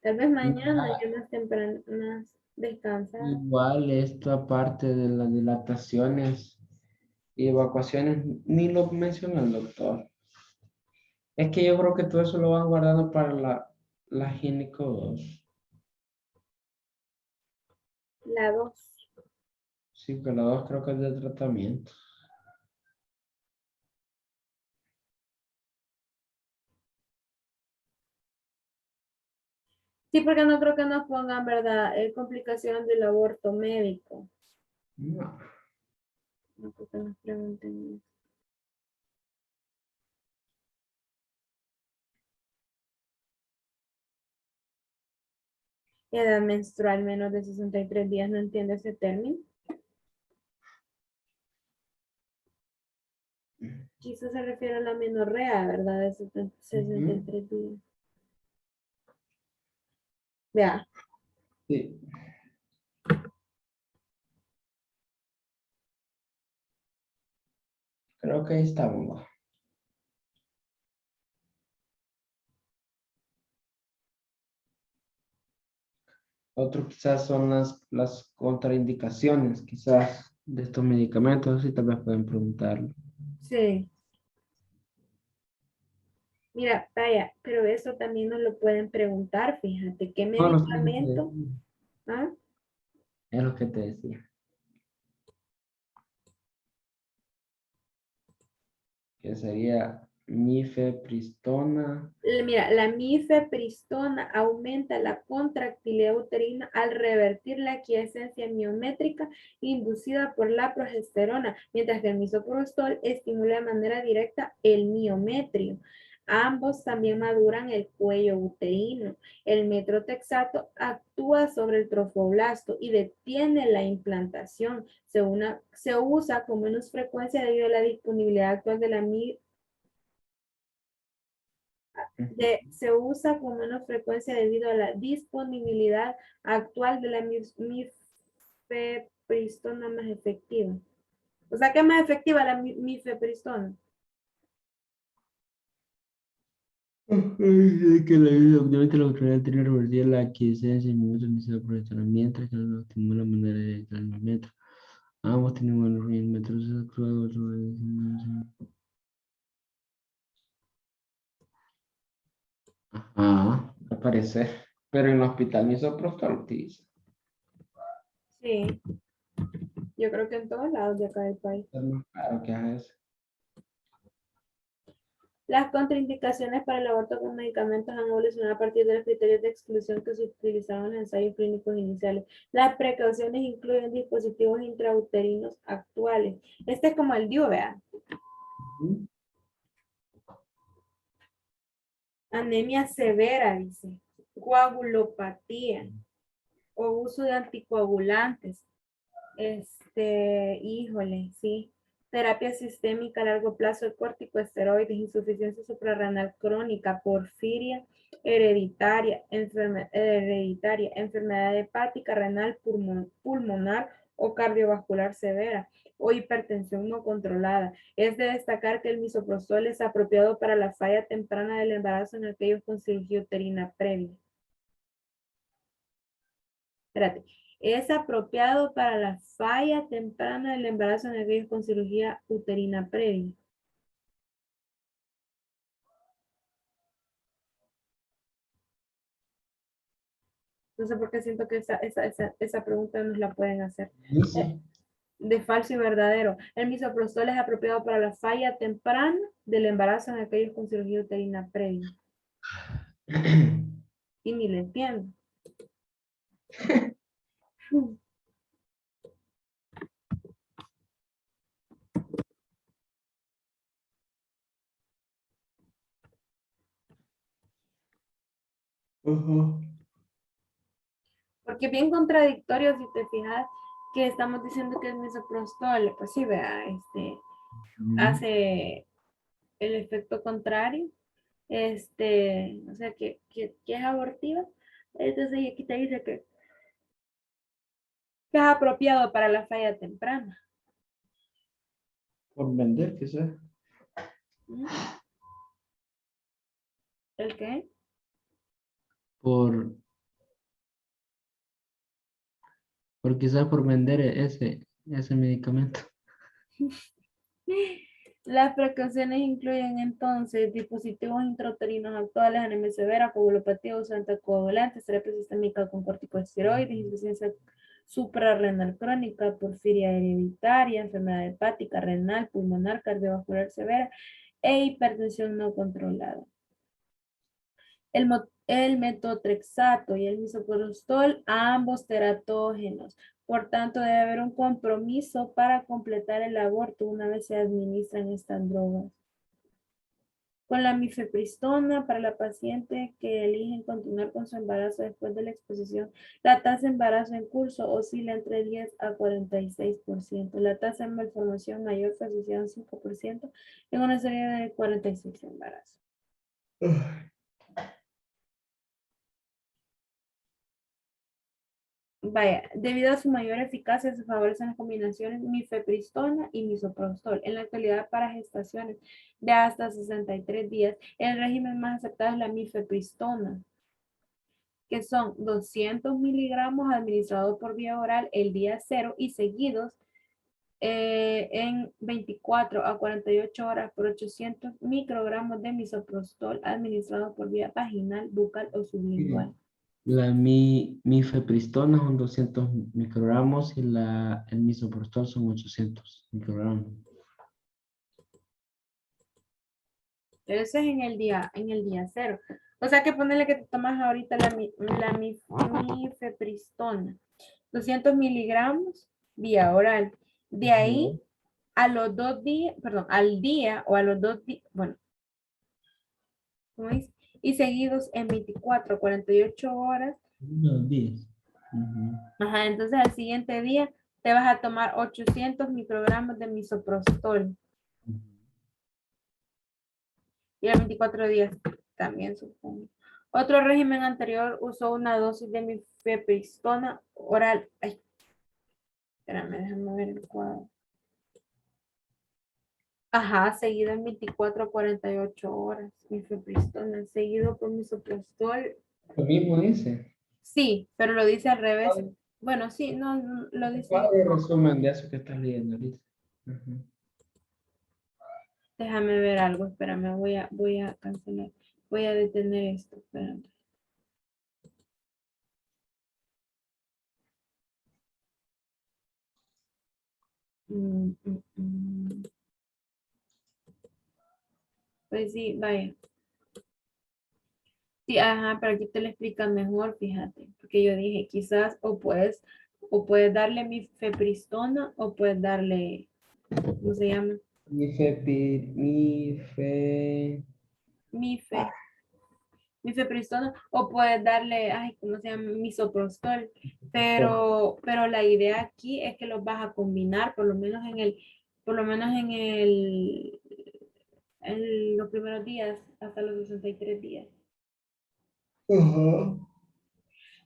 tal vez mañana Mira, ya más temprano, más descansada. igual esto aparte de las dilataciones y evacuaciones, ni lo menciona el doctor. Es que yo creo que todo eso lo van guardando para la gineco 2. La 2. Sí, que la 2 creo que es de tratamiento. Sí, porque no creo que nos pongan, ¿verdad? Complicación del aborto médico. No. No creo que nos pregunten eso. Edad menstrual menos de 63 días, no entiendo ese término. Quizás se refiere a la menorrea, ¿verdad? De 63 días. Vea, Sí, creo que ahí estamos. ¿Va? Otro quizás son las contraindicaciones, quizás, de estos medicamentos, así tal vez pueden preguntarlo. sí. Mira, vaya, pero eso también nos lo pueden preguntar, fíjate, ¿qué No, lo que te medicamento? decía. ¿Ah? Es lo que te decía. Que sería mifepristona. Mira, la mifepristona aumenta la contractilidad uterina al revertir la quiescencia miométrica inducida por la progesterona, mientras que el misoprostol estimula de manera directa el miometrio. Ambos también maduran el cuello uterino. El metrotexato actúa sobre el trofoblasto y detiene la implantación. Se usa con menos frecuencia debido a la disponibilidad actual de la se usa con menos frecuencia debido a la disponibilidad actual de la mifepristona más efectiva. O sea, ¿qué es más efectiva la mifepristona? Que la obviamente la autoridad tiene revertir la aquiescencia en minutos iniciada por esta mientras que no estimula la manera de el metro. Ambos tienen buenos metros actuados. Ajá, al parecer. Pero en el hospital misoprostol utiliza. Sí, yo creo que en todos lados de acá del país. Es más caro que haga eso. Las contraindicaciones para el aborto con medicamentos han evolucionado a partir de los criterios de exclusión que se utilizaban en los ensayos clínicos iniciales. Las precauciones incluyen dispositivos intrauterinos actuales. Este es como el DIU, ¿verdad? Ujú. Anemia severa, dice. Coagulopatía o uso de anticoagulantes. Híjole, sí. Terapia sistémica a largo plazo de corticosteroides, insuficiencia suprarrenal crónica, porfiria hereditaria, enfermedad hepática, renal, pulmonar o cardiovascular severa o hipertensión no controlada. Es de destacar que el misoprostol es apropiado para la falla temprana del embarazo en aquellos con cirugía uterina previa. Espérate, es apropiado para la falla temprana del embarazo en aquellos con cirugía uterina previa. No sé por qué siento que esa pregunta nos la pueden hacer. Eh, Dice. de falso y verdadero. El misoprostol es apropiado para la falla temprana del embarazo en aquellos con cirugía uterina previa. Y ni le entiendo. Ujú. Porque es bien contradictorio si te fijas que estamos diciendo que el misoprostol, pues sí, vea, Ujú. hace el efecto contrario, o sea, que es abortiva. Entonces aquí te dice que es apropiado para la falla temprana. Por vender, quizás. ¿Mm? ¿El qué? Por, por quizás por vender ese medicamento. Las precauciones incluyen entonces dispositivos intrauterinos actuales, anemia severa, coagulopatía, uso de anticoagulantes, terapia sistémica con corticosteroides, insuficiencia suprarrenal crónica, porfiria hereditaria, enfermedad hepática, renal, pulmonar, cardiovascular severa e hipertensión no controlada. El metotrexato y el misoprostol, ambos teratógenos. Por tanto, debe haber un compromiso para completar el aborto una vez se administran estas drogas. Con la mifepristona, para la paciente que eligen continuar con su embarazo después de la exposición, la tasa de embarazo en curso oscila entre 10 a 46%. La tasa de malformación mayor fue asociada a un 5% en una serie de 46 embarazos. Vaya, debido a su mayor eficacia, se favorecen las combinaciones mifepristona y misoprostol. En la actualidad, para gestaciones de hasta 63 días, el régimen más aceptado es la mifepristona, que son 200 miligramos administrados por vía oral el día cero y seguidos en 24 a 48 horas por 800 microgramos de misoprostol administrados por vía vaginal, bucal o sublingual. Mifepristona son 200 microgramos y el misoprostol son 800 microgramos. Pero eso es en el día cero. O sea que ponerle que te tomas ahorita la mifepristona, 200 miligramos vía oral. De ahí Ujú. a los 2 días, perdón, al día o a los 2 días, bueno, ¿cómo dice? Y seguidos en 24 a 48 horas. Unos días. Ujú. Ajá, entonces al siguiente día te vas a tomar 800 microgramos de misoprostol. Y a 24 días también, supongo. Otro régimen anterior usó una dosis de mifepristona oral. Ay, espérame, déjame ver el cuadro. Ajá, seguido en 24 a 48 horas. Mifepristona, seguido por misoprostol. Lo mismo dice. Sí, pero lo dice al revés. Bueno, sí, no, lo dice. ¿Cuál es el resumen de eso que estás leyendo ahorita? Ujú. Déjame ver algo, espérame, voy a cancelar. Voy a detener esto, espérame. Mm, mm, mm. Pues sí, vaya. Sí, ajá, pero aquí te lo explican mejor, fíjate, porque yo dije, quizás o puedes darle mifepristona o puedes darle, ¿cómo se llama? Mife, mifepristona, o puedes darle, ay, ¿cómo se llama? Misoprostol. Pero la idea aquí es que los vas a combinar, por lo menos en los primeros días, hasta los 63 días. Ajá.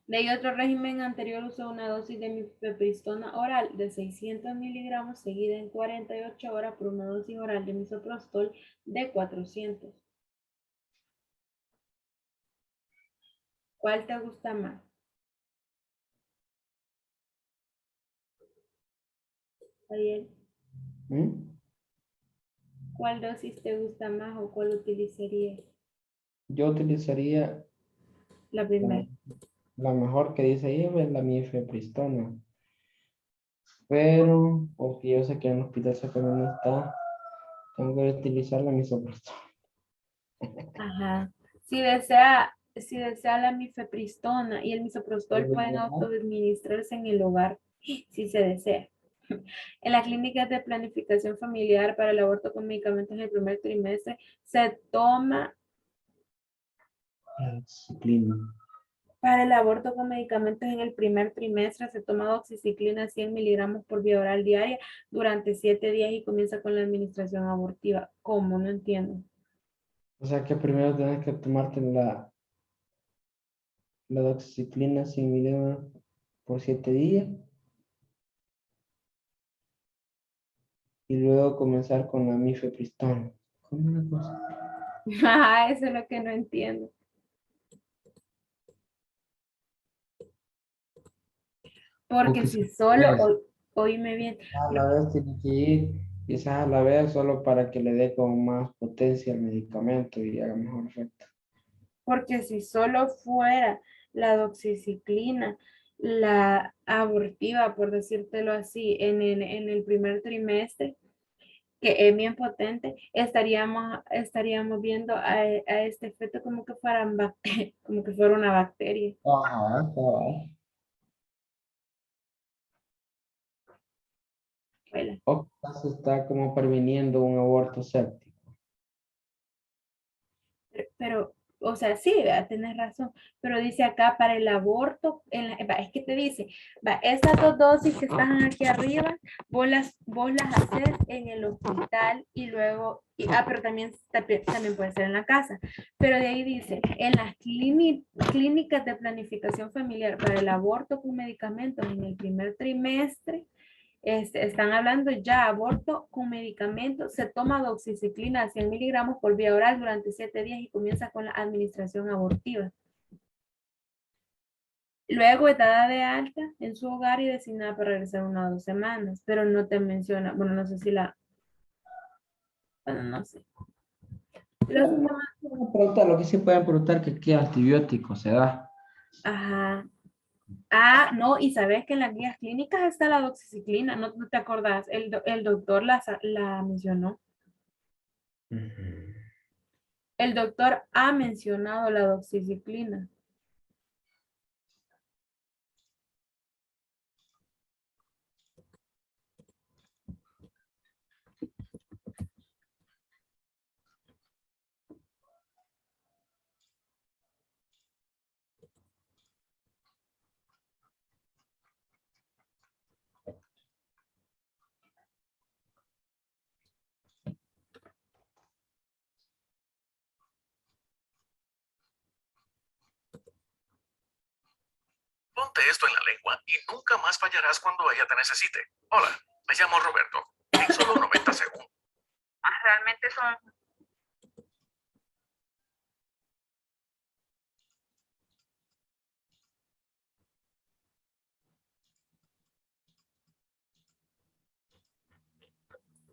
De ahí otro régimen anterior usó una dosis de mifepristona oral de 600 miligramos seguida en 48 horas por una dosis oral de misoprostol de 400. ¿Cuál te gusta más? Ariel, ¿Mm? ¿cuál dosis te gusta más o cuál utilizarías? Yo utilizaría La la, primera. la mejor que dice ahí, es la mifepristona. Pero, porque yo sé que en el hospital Sacramento no está, tengo que utilizar la misoprostol. Ajá. Si desea la mifepristona y el misoprostol pueden autoadministrarse en el hogar si se desea. En las clínicas de planificación familiar para el aborto con medicamentos en el primer trimestre se toma, La disciplina. para el aborto con medicamentos en el primer trimestre se toma doxiciclina 100 miligramos por vía oral diaria durante 7 días y comienza con la administración abortiva. ¿Cómo? No entiendo. O sea que primero tienes que tomarte la doxiciclina 100 miligramos por 7 días y luego comenzar con la mifepristona. ¿Cómo una cosa? Eso es lo que no entiendo. O Porque quizás si solo, oíme bien, a la vez tiene que ir, quizás a la vez solo para que le dé con más potencia el medicamento y haga mejor efecto. porque si solo fuera la doxiciclina, la abortiva, por decírtelo así, en el primer trimestre, que es bien potente, estaríamos viendo a este efecto como que como que fuera una bacteria. Ajá, cabal. Huela. O quizás está como previniendo un aborto séptico. Pero, o sea, sí, ¿verdad? Tienes razón, pero dice acá para el aborto, es que te dice, estas dos dosis que están aquí arriba, vos las haces en el hospital y luego, pero también puede ser en la casa, pero de ahí dice, en las clínicas de planificación familiar para el aborto con medicamentos en el primer trimestre, están hablando ya aborto con medicamentos, se toma doxiciclina 100 miligramos por vía oral durante 7 días y comienza con la administración abortiva. Luego es dada de alta en su hogar y designada para regresar 1 o 2 semanas, pero no te menciona, bueno, no sé si bueno, no sé. Lo que sí pueden preguntar que qué antibiótico se da. Ajá. No, y sabes que en las guías clínicas está la doxiciclina, no te acordás, el doctor la mencionó. Ujú. El doctor ha mencionado la doxiciclina. Ponte esto en la lengua y nunca más fallarás cuando ella te necesite. Hola, me llamo Roberto. En solo 90 segundos. Realmente son.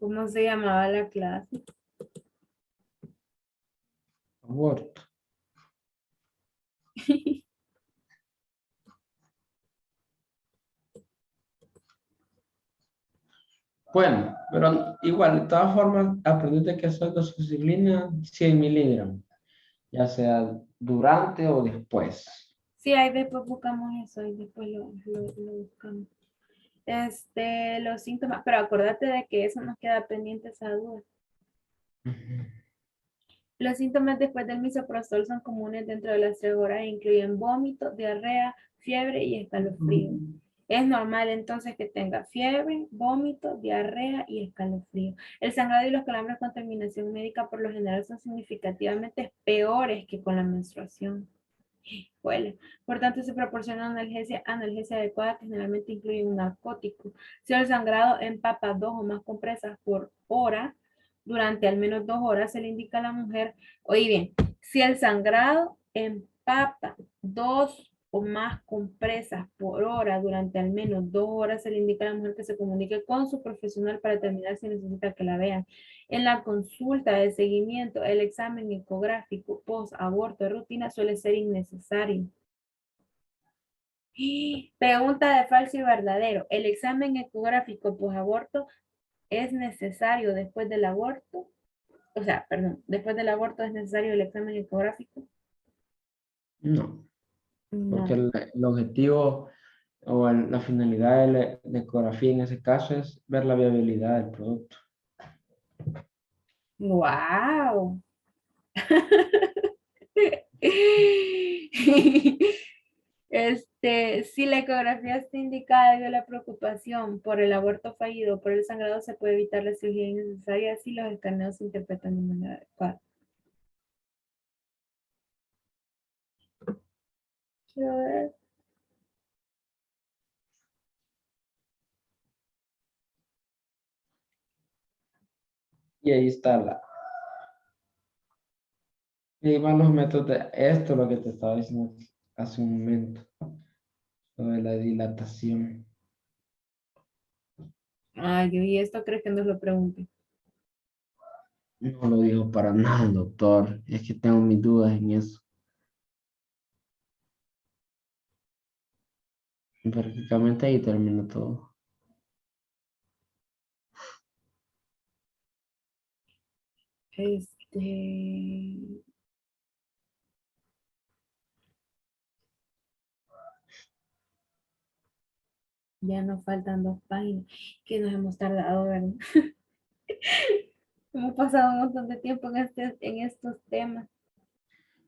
¿Cómo se llamaba la clase? Aborto. Bueno, pero igual, de todas formas, aprendiste que son doxicilina 100 miligramos, ya sea durante o después. Sí, ahí después buscamos eso y después lo buscamos. Los síntomas, pero acuérdate de que eso nos queda pendiente esa duda. Ujú. Los síntomas después del misoprostol son comunes dentro de las 3 horas e incluyen vómito, diarrea, fiebre y escalofrío. Es normal entonces que tenga fiebre, vómito, diarrea y escalofrío. El sangrado y los calambres con terminación médica por lo general son significativamente peores que con la menstruación. Huele. Por tanto, se proporciona analgesia adecuada que generalmente incluye un narcótico. Si el sangrado empapa 2 o más compresas por hora, durante al menos 2 horas, se le indica a la mujer, oye bien, si el sangrado empapa 2 o más compresas por hora durante al menos 2 horas, se le indica a la mujer que se comunique con su profesional para determinar si necesita que la vean. En la consulta de seguimiento, el examen ecográfico post-aborto de rutina suele ser innecesario. Pregunta de falso y verdadero. ¿El examen ecográfico post-aborto es necesario después del aborto? O sea, perdón, después del aborto es necesario el examen ecográfico. No, porque No. el objetivo o la finalidad de ecografía en ese caso es ver la viabilidad del producto. Wow. Si la ecografía está indicada debido a la preocupación por el aborto fallido o por el sangrado, se puede evitar la cirugía innecesaria si los escaneos se interpretan de manera adecuada. Quiero ver. Y ahí está y ahí van los métodos de esto, lo que te estaba diciendo hace un momento, lo de la dilatación. Ay, y esto creo que nos lo pregunte. No lo dijo para nada el doctor, es que tengo mis dudas en eso. Prácticamente ahí termina todo. Este, ya nos faltan 2 páginas que nos hemos tardado, ¿verdad? Hemos pasado un montón de tiempo en estos temas.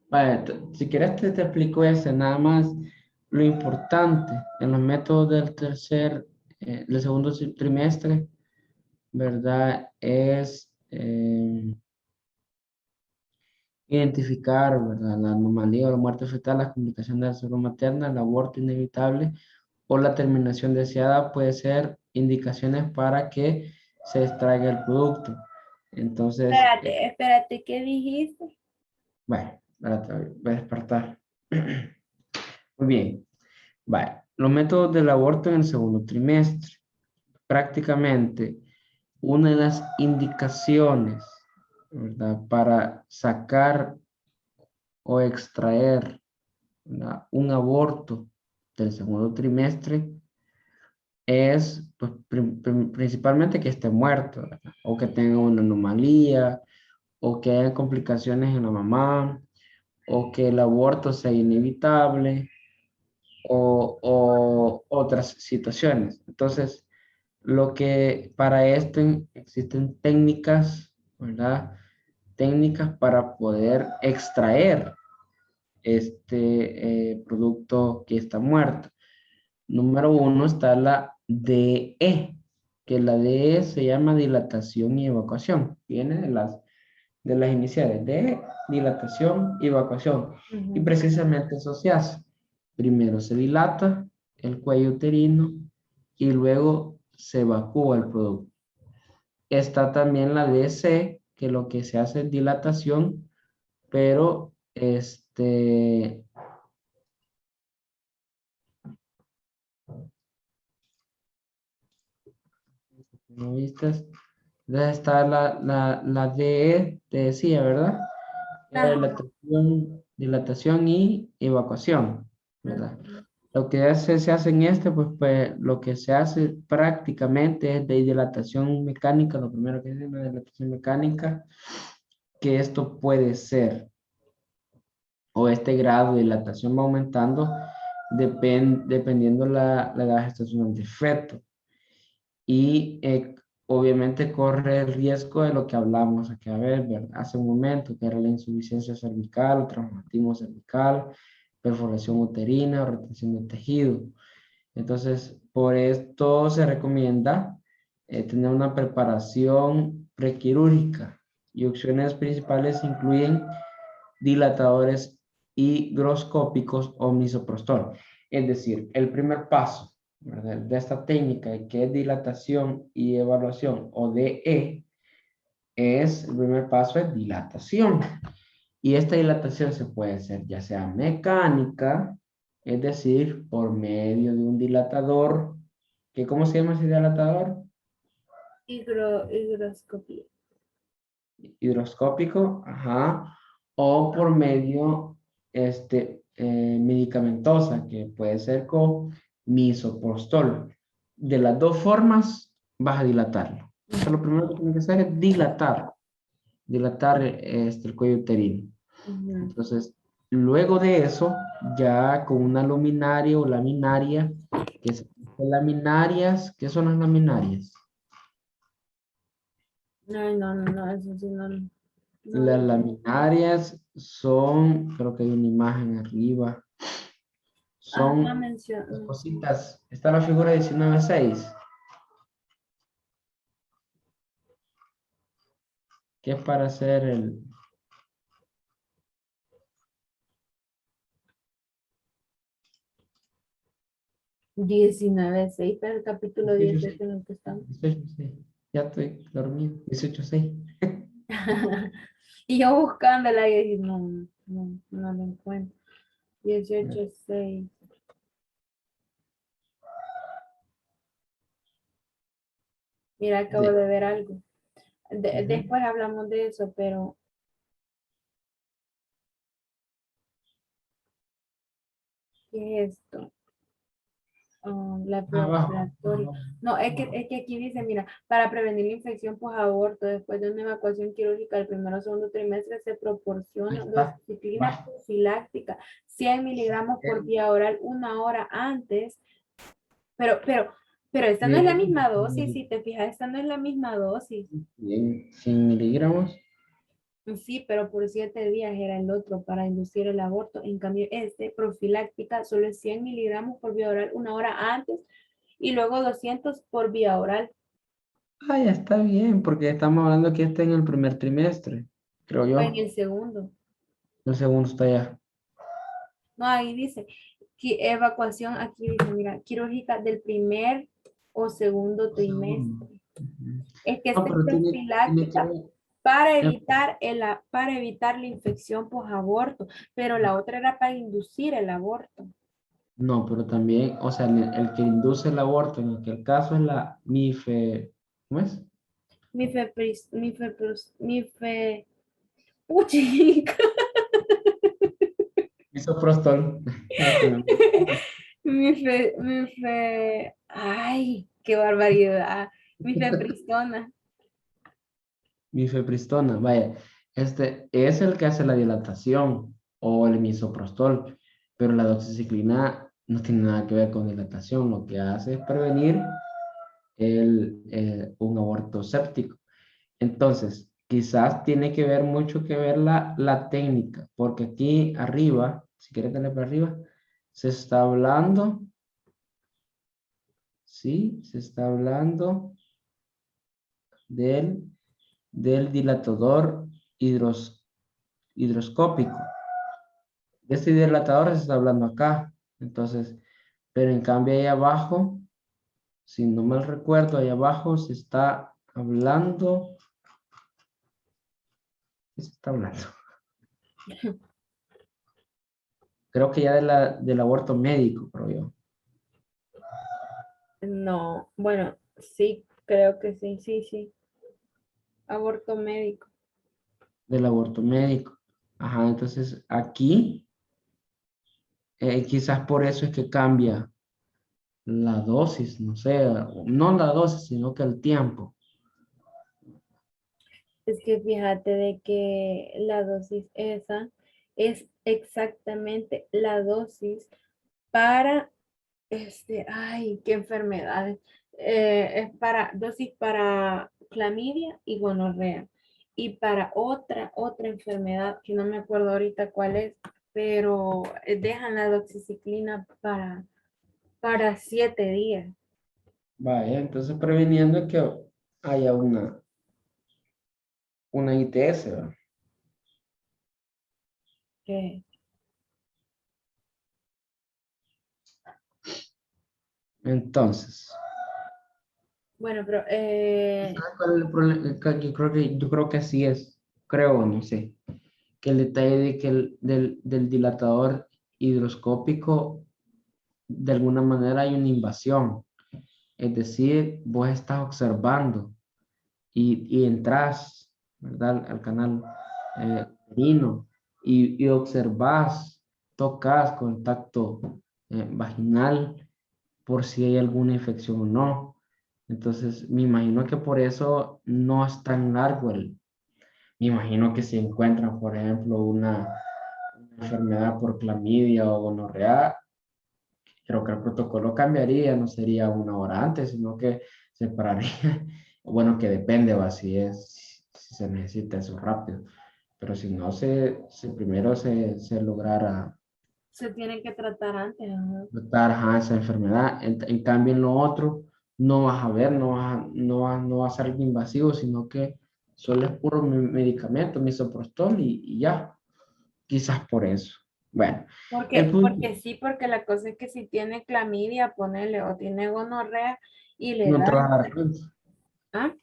Vale, si quieres te explico ese, nada más lo importante en los métodos del segundo trimestre, ¿verdad? Es identificar, ¿verdad? La anomalía o la muerte fetal, la complicación de la salud materna, el aborto inevitable o la terminación deseada puede ser indicaciones para que se extraiga el producto. Entonces, Espérate, ¿qué dijiste? bueno, espérate, voy a despertar. Muy bien. Vale. Los métodos del aborto en el segundo trimestre. Prácticamente una de las indicaciones, ¿verdad? Para sacar o extraer, ¿verdad?, un aborto del segundo trimestre es pues, principalmente que esté muerto, ¿verdad? O que tenga una anomalía, o que haya complicaciones en la mamá, o que el aborto sea inevitable, o otras situaciones. Entonces, lo que para esto existen técnicas, ¿verdad? Técnicas para poder extraer este producto que está muerto. Número uno está la DE, que la DE se llama dilatación y evacuación. Viene de las iniciales de dilatación y evacuación. Y Ujú. precisamente eso se hace. Primero se dilata el cuello uterino y luego se evacúa el producto. Está también la DC, que lo que se hace es dilatación, pero ¿no viste? Entonces está la DE, te decía, ¿verdad? Era Ajá. dilatación y evacuación, ¿verdad? Ujú. Lo que se hace en este, pues lo que se hace prácticamente es de dilatación mecánica, lo primero que es una dilatación mecánica, que esto puede ser, o este grado de dilatación va aumentando dependiendo la gestación del feto. Y obviamente corre el riesgo de lo que hablamos aquí a ver, hace un momento, que era la insuficiencia cervical, traumatismo cervical, perforación uterina, retención de tejido. Entonces, por esto se recomienda tener una preparación prequirúrgica y opciones principales incluyen dilatadores higroscópicos o misoprostol. Es decir, el primer paso, ¿verdad?, de esta técnica que es dilatación y evaluación o DE, el primer paso es dilatación. Y esta dilatación se puede hacer ya sea mecánica, es decir, por medio de un dilatador, que ¿cómo se llama ese dilatador? Higroscopía. Hidroscópico, ajá, o por medio medicamentosa, que puede ser con misoprostol. De las dos formas vas a dilatarlo. Entonces, lo primero que tienes que hacer es dilatar el cuello uterino. Ujú. Entonces, luego de eso, ya con una luminaria o laminaria, que son laminarias, ¿qué son las laminarias? Ay, no, no, no, eso sí no. Las No. laminarias son, creo que hay una imagen arriba, Ah, no son las menciono. cositas. Está la figura 19.6, que es para hacer el... 19:6, pero el capítulo 18 en el que estamos. 18.6. Ya estoy dormido. 18.6. Y yo buscándola y dije, no, no, no lo encuentro. 18:6. Mira, acabo De- de ver algo. Ujú. Después hablamos de eso, pero ¿qué es esto? La Abajo, preoperatoria. abajo, No, abajo. es que aquí dice, mira, para prevenir la infección post-aborto después de una evacuación quirúrgica del primero o segundo trimestre se Ahí proporciona está. doxiciclina Va. profiláctica, 100 miligramos por Bien, vía oral una hora antes. Pero, pero, pero esta no es la bien, misma dosis, si te fijas, esta no es la misma dosis. bien. 100 miligramos. Sí, pero por 7 días era el otro para inducir el aborto. En cambio, este profiláctica solo es 100 miligramos por vía oral una hora antes y luego 200 por vía oral. Ah, ya está bien, porque estamos hablando que está en el primer trimestre, creo O en yo. el segundo. El segundo está ya. No, ahí dice evacuación, aquí dice, mira, quirúrgica del primer o segundo Segundo. trimestre. Ujú. Es que No, esta es pero tiene que profiláctica ver. para evitar la infección posaborto, pero la otra era para inducir el aborto. No, pero también, o sea, el que induce el aborto, en aquel caso es la ¿cómo es? Mifepris, mifepris, mife, puchica, Misoprostol. ay, qué barbaridad, mifepristona. Mifepristona, vaya, este es el que hace la dilatación o el misoprostol, pero la doxiciclina no tiene nada que ver con dilatación, lo que hace es prevenir un aborto séptico. Entonces, quizás tiene que ver mucho que ver la técnica, porque aquí arriba, si quieres darle para arriba, se está hablando, sí, se está hablando del, del dilatador hidroscópico. De este dilatador se está hablando acá. Entonces, pero en cambio ahí abajo, si no mal recuerdo, ahí abajo se está hablando, ¿qué se está hablando? Creo que ya del aborto médico, creo yo. No, bueno, sí, creo que sí, sí, sí, aborto médico. Del aborto médico. Ajá, entonces aquí Quizás por eso es que cambia la dosis, no sé, no la dosis, sino que el tiempo. Es que fíjate de que la dosis esa es exactamente la dosis para, ay, qué enfermedades. Es para dosis para clamidia y gonorrea. Y para otra enfermedad, que no me acuerdo ahorita cuál es, pero dejan la doxiciclina para 7 días. Vaya, entonces previniendo que haya una ITS, ¿verdad? Que, Entonces, bueno, pero ¿sabes cuál es el problema? Yo creo que así es, creo, no sé, que el detalle de que del dilatador hidroscópico, de alguna manera hay una invasión. Es decir, vos estás observando y entras, ¿verdad? Al canal uterino y observas, tocas contacto vaginal por si hay alguna infección o no. Entonces, me imagino que por eso no es tan largo me imagino que si encuentran, por ejemplo, una enfermedad por clamidia o gonorrea, creo que el protocolo cambiaría, no sería 1 hora antes, sino que se pararía. Bueno, que depende, va, si se necesita eso rápido. Pero si no, primero se lograra se tiene que tratar antes. Ajá. tratar ajá, esa enfermedad. En cambio, en lo otro, no vas a ver, no va a ser algo invasivo, sino que solo es puro medicamento, misoprostol y ya. Quizás por eso. Bueno, el punto, Porque la cosa es que si tiene clamidia, ponele, o tiene gonorrea y le no te da, vas a dar cuenta. ¿ah?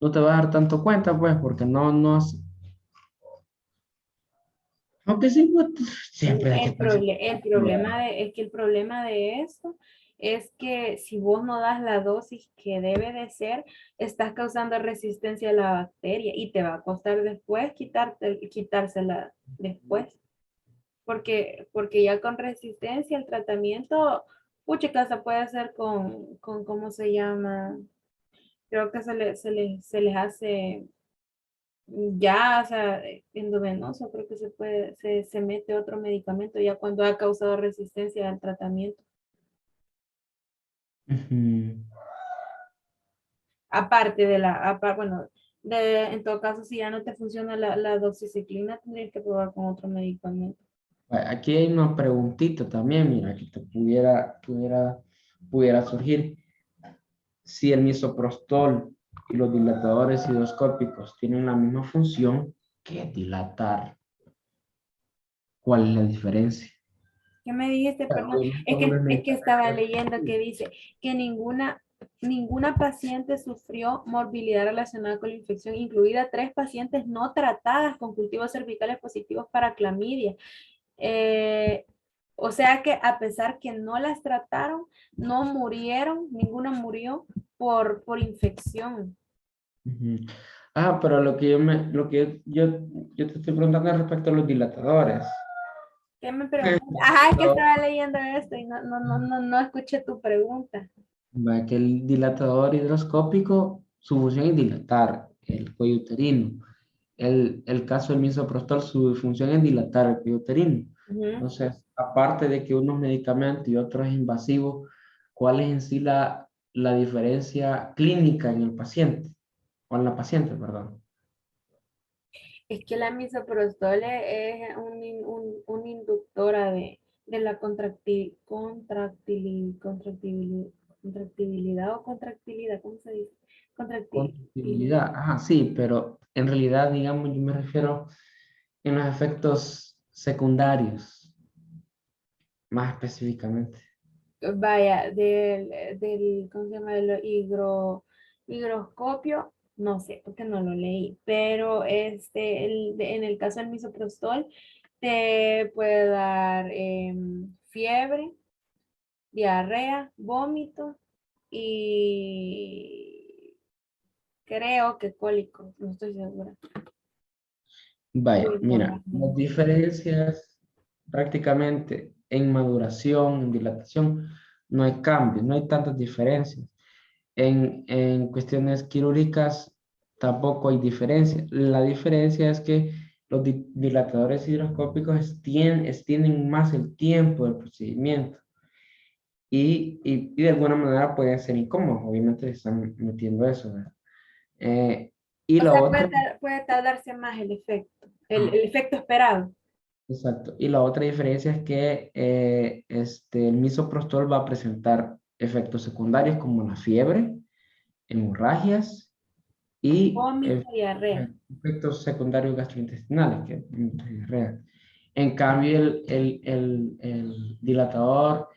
No te vas a dar tanto cuenta, pues, porque aunque sí, pues, siempre hay que estar. Es que el problema de esto es que si vos no das la dosis que debe de ser, estás causando resistencia a la bacteria y te va a costar después quitársela después. Porque ya con resistencia el tratamiento, pucha, se puede hacer con, ¿cómo se llama? Creo que se les hace ya, o sea, endovenoso, creo que se mete otro medicamento ya cuando ha causado resistencia al tratamiento. Ujú. Aparte de bueno, en todo caso, si ya no te funciona la doxiciclina, tendrías que probar con otro medicamento. Aquí hay una preguntita también, mira, que te pudiera surgir. Si el misoprostol y los dilatadores hidroscópicos tienen la misma función, ¿qué es dilatar? ¿Cuál es la diferencia? ¿Qué me dijiste? Perdón. Obviamente, Es uno que, es es que estaba medicamento. leyendo que dice que ninguna paciente sufrió morbilidad relacionada con la infección, incluida 3 pacientes no tratadas con cultivos cervicales positivos para clamidia. Eh, o sea que a pesar que no las trataron, no murieron, ninguna murió por infección. Ujú. Pero lo que yo te estoy preguntando es respecto a los dilatadores. ¿Qué me preguntas? Ajá, es que estaba leyendo esto y no escuché tu pregunta. Va, que el dilatador hidroscópico, su función es dilatar el cuello uterino. El caso del misoprostol, su función es dilatar el cuello uterino. Ujú. Entonces, aparte de que unos medicamentos y otros invasivos, ¿cuál es en sí la diferencia clínica en el paciente? O en la paciente, perdón. Es que la misoprostol es un inductora de la contractibilidad o contractilidad, ¿cómo se dice? Contractibilidad. Compatibilidad, ajá, sí, pero en realidad, digamos, yo me refiero en los efectos secundarios, más específicamente. Vaya, ¿cómo se llama? Higroscopio, no sé, porque no lo leí, pero en el caso del misoprostol, te puede dar fiebre, diarrea, vómito y creo que cólicos, no estoy segura. Vaya, Y mira, las hemorragia. diferencias. prácticamente en maduración, en dilatación, no hay cambios, no hay tantas diferencias. En cuestiones quirúrgicas tampoco hay diferencia. La diferencia es que los dilatadores hidroscópicos extienden más el tiempo del procedimiento y de alguna manera pueden ser incómodos. Obviamente están metiendo eso, ¿verdad? Eh, y O la sea, otra, puede tardarse más el efecto, el efecto esperado. exacto, y la otra diferencia es que el misoprostol va a presentar efectos secundarios como la fiebre, hemorragias y Vómito, diarrea. efectos secundarios gastrointestinales, que es diarrea. En cambio, el dilatador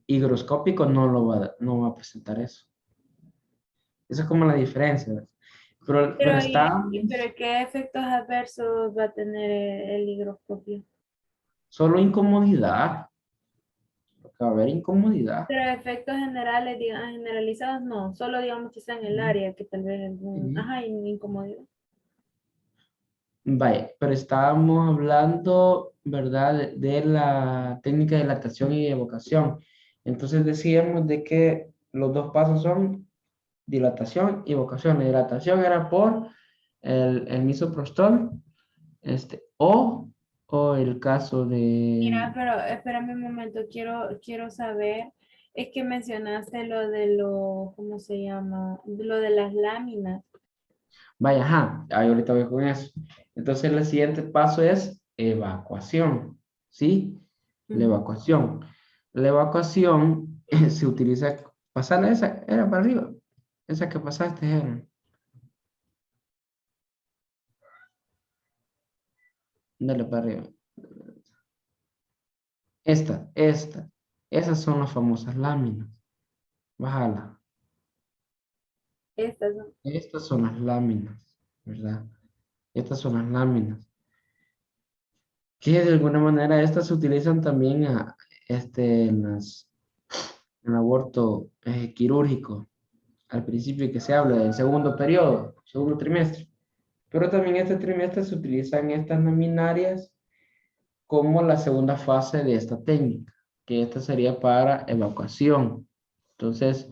higroscópico no va a presentar eso. Esa es como la diferencia, ¿ves? Pero está Pero ¿qué efectos adversos va a tener el higroscopio? solo incomodidad, porque va a haber incomodidad. Pero efectos generales, digamos, generalizados, no. Solo digamos que está en el área, que tal vez algún, Sí. ajá, incomodidad. Vaya, pero estábamos hablando, ¿verdad? De la técnica de dilatación y evocación. Entonces decíamos de que los dos pasos son dilatación y evocación. La dilatación era por el misoprostol, o el caso Mira, de, pero espérame un momento, quiero saber, es que mencionaste lo de lo, ¿cómo se llama? Lo de las láminas. vaya, ajá, ahí ahorita voy con eso. Entonces el siguiente paso es evacuación, ¿sí? La Ujú. evacuación. La evacuación se utiliza, pasarla esa, era para arriba. Esa que pasaste era. Dale para arriba. Esta. Esas son las famosas láminas. Bájala. Estas son. Estas son las láminas, ¿verdad? Estas son las láminas. Que de alguna manera estas se utilizan también en aborto quirúrgico. Al principio que se habla del segundo periodo, segundo trimestre. Pero también este trimestre se utilizan estas laminarias como la segunda fase de esta técnica, que esta sería para evacuación. Entonces,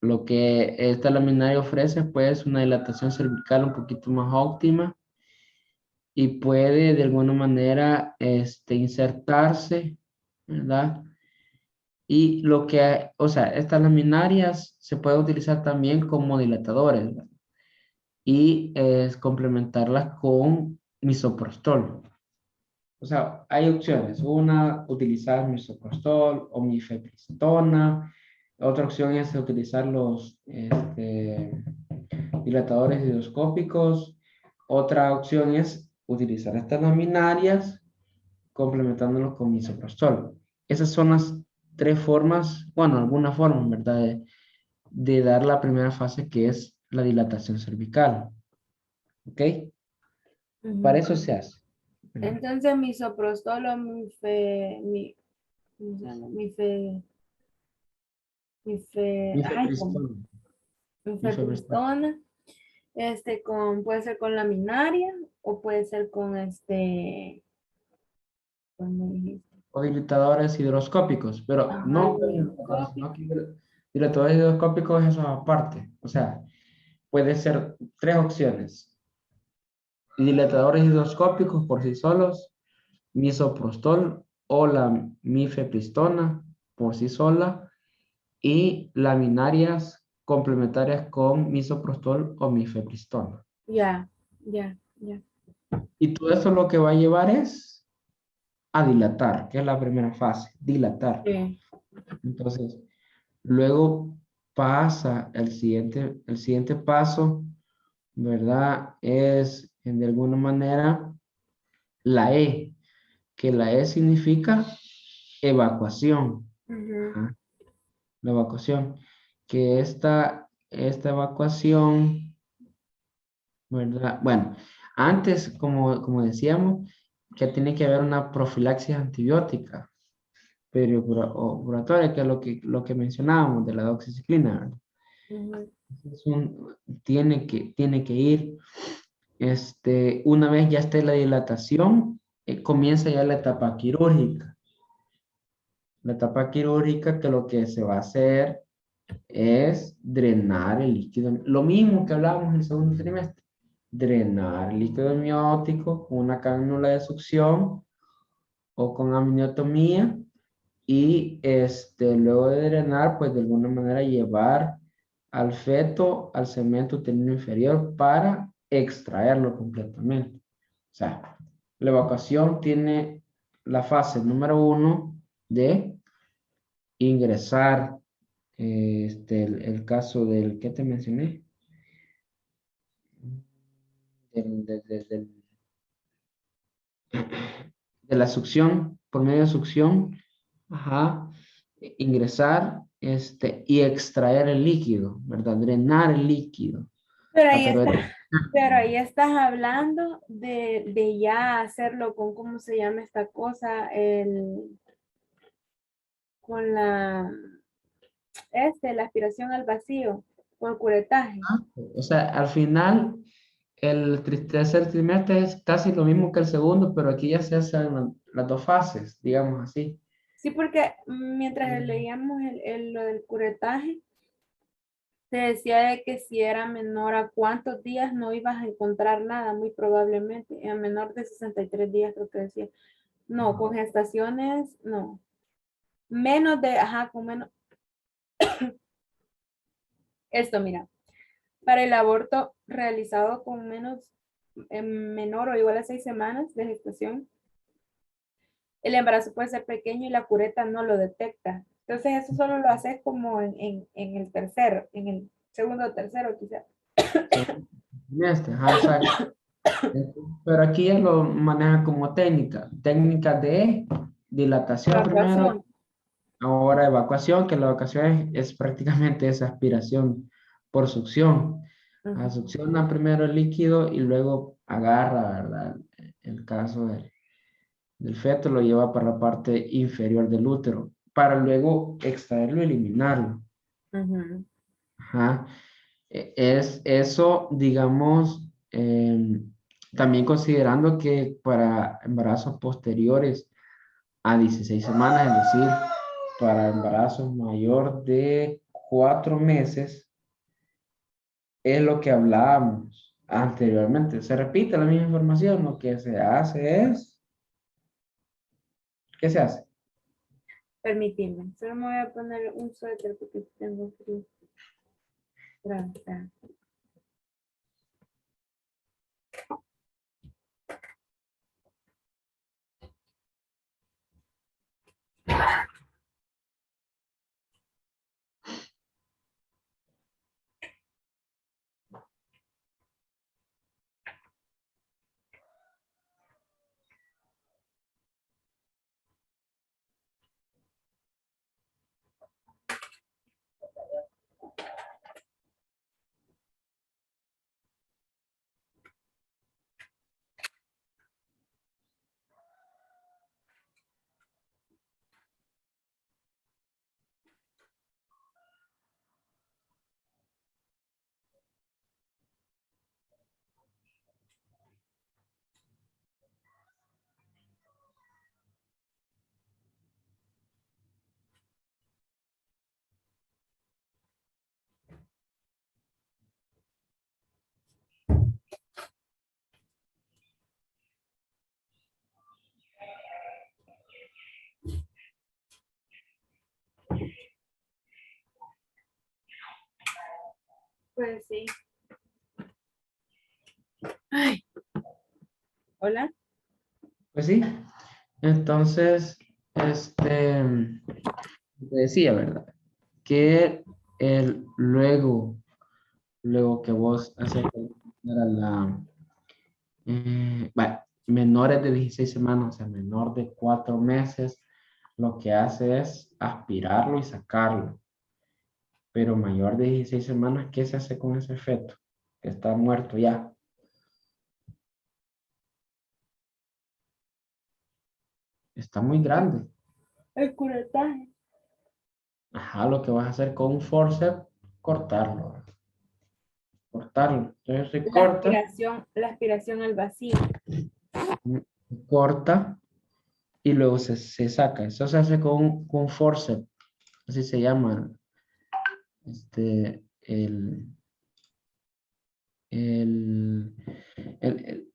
lo que esta laminaria ofrece pues una dilatación cervical un poquito más óptima y puede de alguna manera insertarse, ¿verdad? Y lo que, o sea, estas laminarias se puede utilizar también como dilatadores, ¿verdad? Y complementarlas con misoprostol. O sea, hay opciones. Una, utilizar misoprostol o mifepristona. Otra opción es utilizar los dilatadores hidroscópicos. Otra opción es utilizar estas laminarias complementándolos con misoprostol. Esas son las tres formas, bueno, algunas formas, ¿verdad? De dar la primera fase que es la dilatación cervical. ¿Ok? Para Ujú. eso se hace. ¿Verdad? Entonces, misoprostol o ¿cómo se llama? Ay, ¿cómo? Mifepristona. Mifepristona. Mifepristona, puede ser con laminaria o puede ser con ¿cómo dijiste? O dilatadores hidroscópicos, pero Ajá, no dilatadores, sino higroscópico. que dilatadores hidroscópicos es aparte. O sea, puede ser tres opciones. Dilatadores hidroscópicos por sí solos, misoprostol o la mifepristona por sí sola y laminarias complementarias con misoprostol o mifepristona. Ya, ya, ya. Y todo eso lo que va a llevar es a dilatar, que es la primera fase, dilatar. Sí. Entonces, luego pasa el siguiente paso, ¿verdad? Es de alguna manera la E, que la E significa evacuación. Ujú. Ajá, la evacuación. Que esta evacuación, ¿verdad? Bueno, antes, como decíamos, que tiene que haber una profilaxis antibiótica perioperatoria, que es lo que mencionábamos de la doxiciclina, ¿verdad? Ujú. Tiene que ir Una vez ya esté la dilatación, comienza ya la etapa quirúrgica. La etapa quirúrgica que lo que se va a hacer es drenar el líquido. Lo mismo que hablábamos en el segundo trimestre. Drenar el líquido amniótico con una cánula de succión o con amniotomía y luego de drenar, pues de alguna manera llevar al feto al segmento uterino inferior para extraerlo completamente. O sea, la evacuación tiene la fase número 1 de ingresar, el caso del que te mencioné, del, del- del- del- de la succión, por medio de succión, ajá, ingresar, y extraer el líquido, ¿verdad? Drenar el líquido. Pero Ah, ahí pero está, pero ahí estás hablando de ya hacerlo con, ¿cómo se llama esta cosa? Con la aspiración al vacío, con curetaje. o sea, al final, el tercer trimestre es casi lo mismo que el segundo, pero aquí ya se hacen las dos fases, digamos así. Sí, porque mientras leíamos lo del curetaje, te decía de que si era menor a cuántos días no ibas a encontrar nada, muy probablemente. A menor de 63 días, creo que decía. No, con gestaciones, no. Menos de, ajá, con menos. Esto, mira, para el aborto realizado con menor o igual a 6 semanas de gestación, el embarazo puede ser pequeño y la cureta no lo detecta. Entonces, eso solo lo haces como en el tercero, en el segundo o tercero, quizás. Segundo trimestre, ajá, exacto. Pero aquí ya lo maneja como técnica de dilatación primero, Evacuación. ahora evacuación, que la evacuación es prácticamente esa aspiración por succión. Ujú, Succiona primero el líquido y luego agarra, ¿verdad? El caso del feto lo lleva para la parte inferior del útero, para luego extraerlo y eliminarlo. ujú. Ajá. Es eso, digamos, también considerando que para embarazos posteriores a 16 semanas, es decir, para embarazos mayor de 4 meses, es lo que hablábamos anteriormente. Se repite la misma información, lo que se hace es, ¿qué se hace? Permitidme. Solo me voy a poner un suéter porque tengo frío. Gracias. Pues sí. Ay, hola. Pues sí, entonces, te decía, ¿verdad? Que luego que vos haces menores de 16 semanas, o sea, menor de 4 meses, lo que hace es aspirarlo y sacarlo. Pero mayor de 16 semanas, ¿qué se hace con ese feto? Que está muerto ya. Está muy grande. El curetaje. Ajá, lo que vas a hacer con un forceps, cortarlo. cortarlo. Entonces se corta, La aspiración al vacío. corta y luego se saca. Eso se hace con forceps, así se llama el,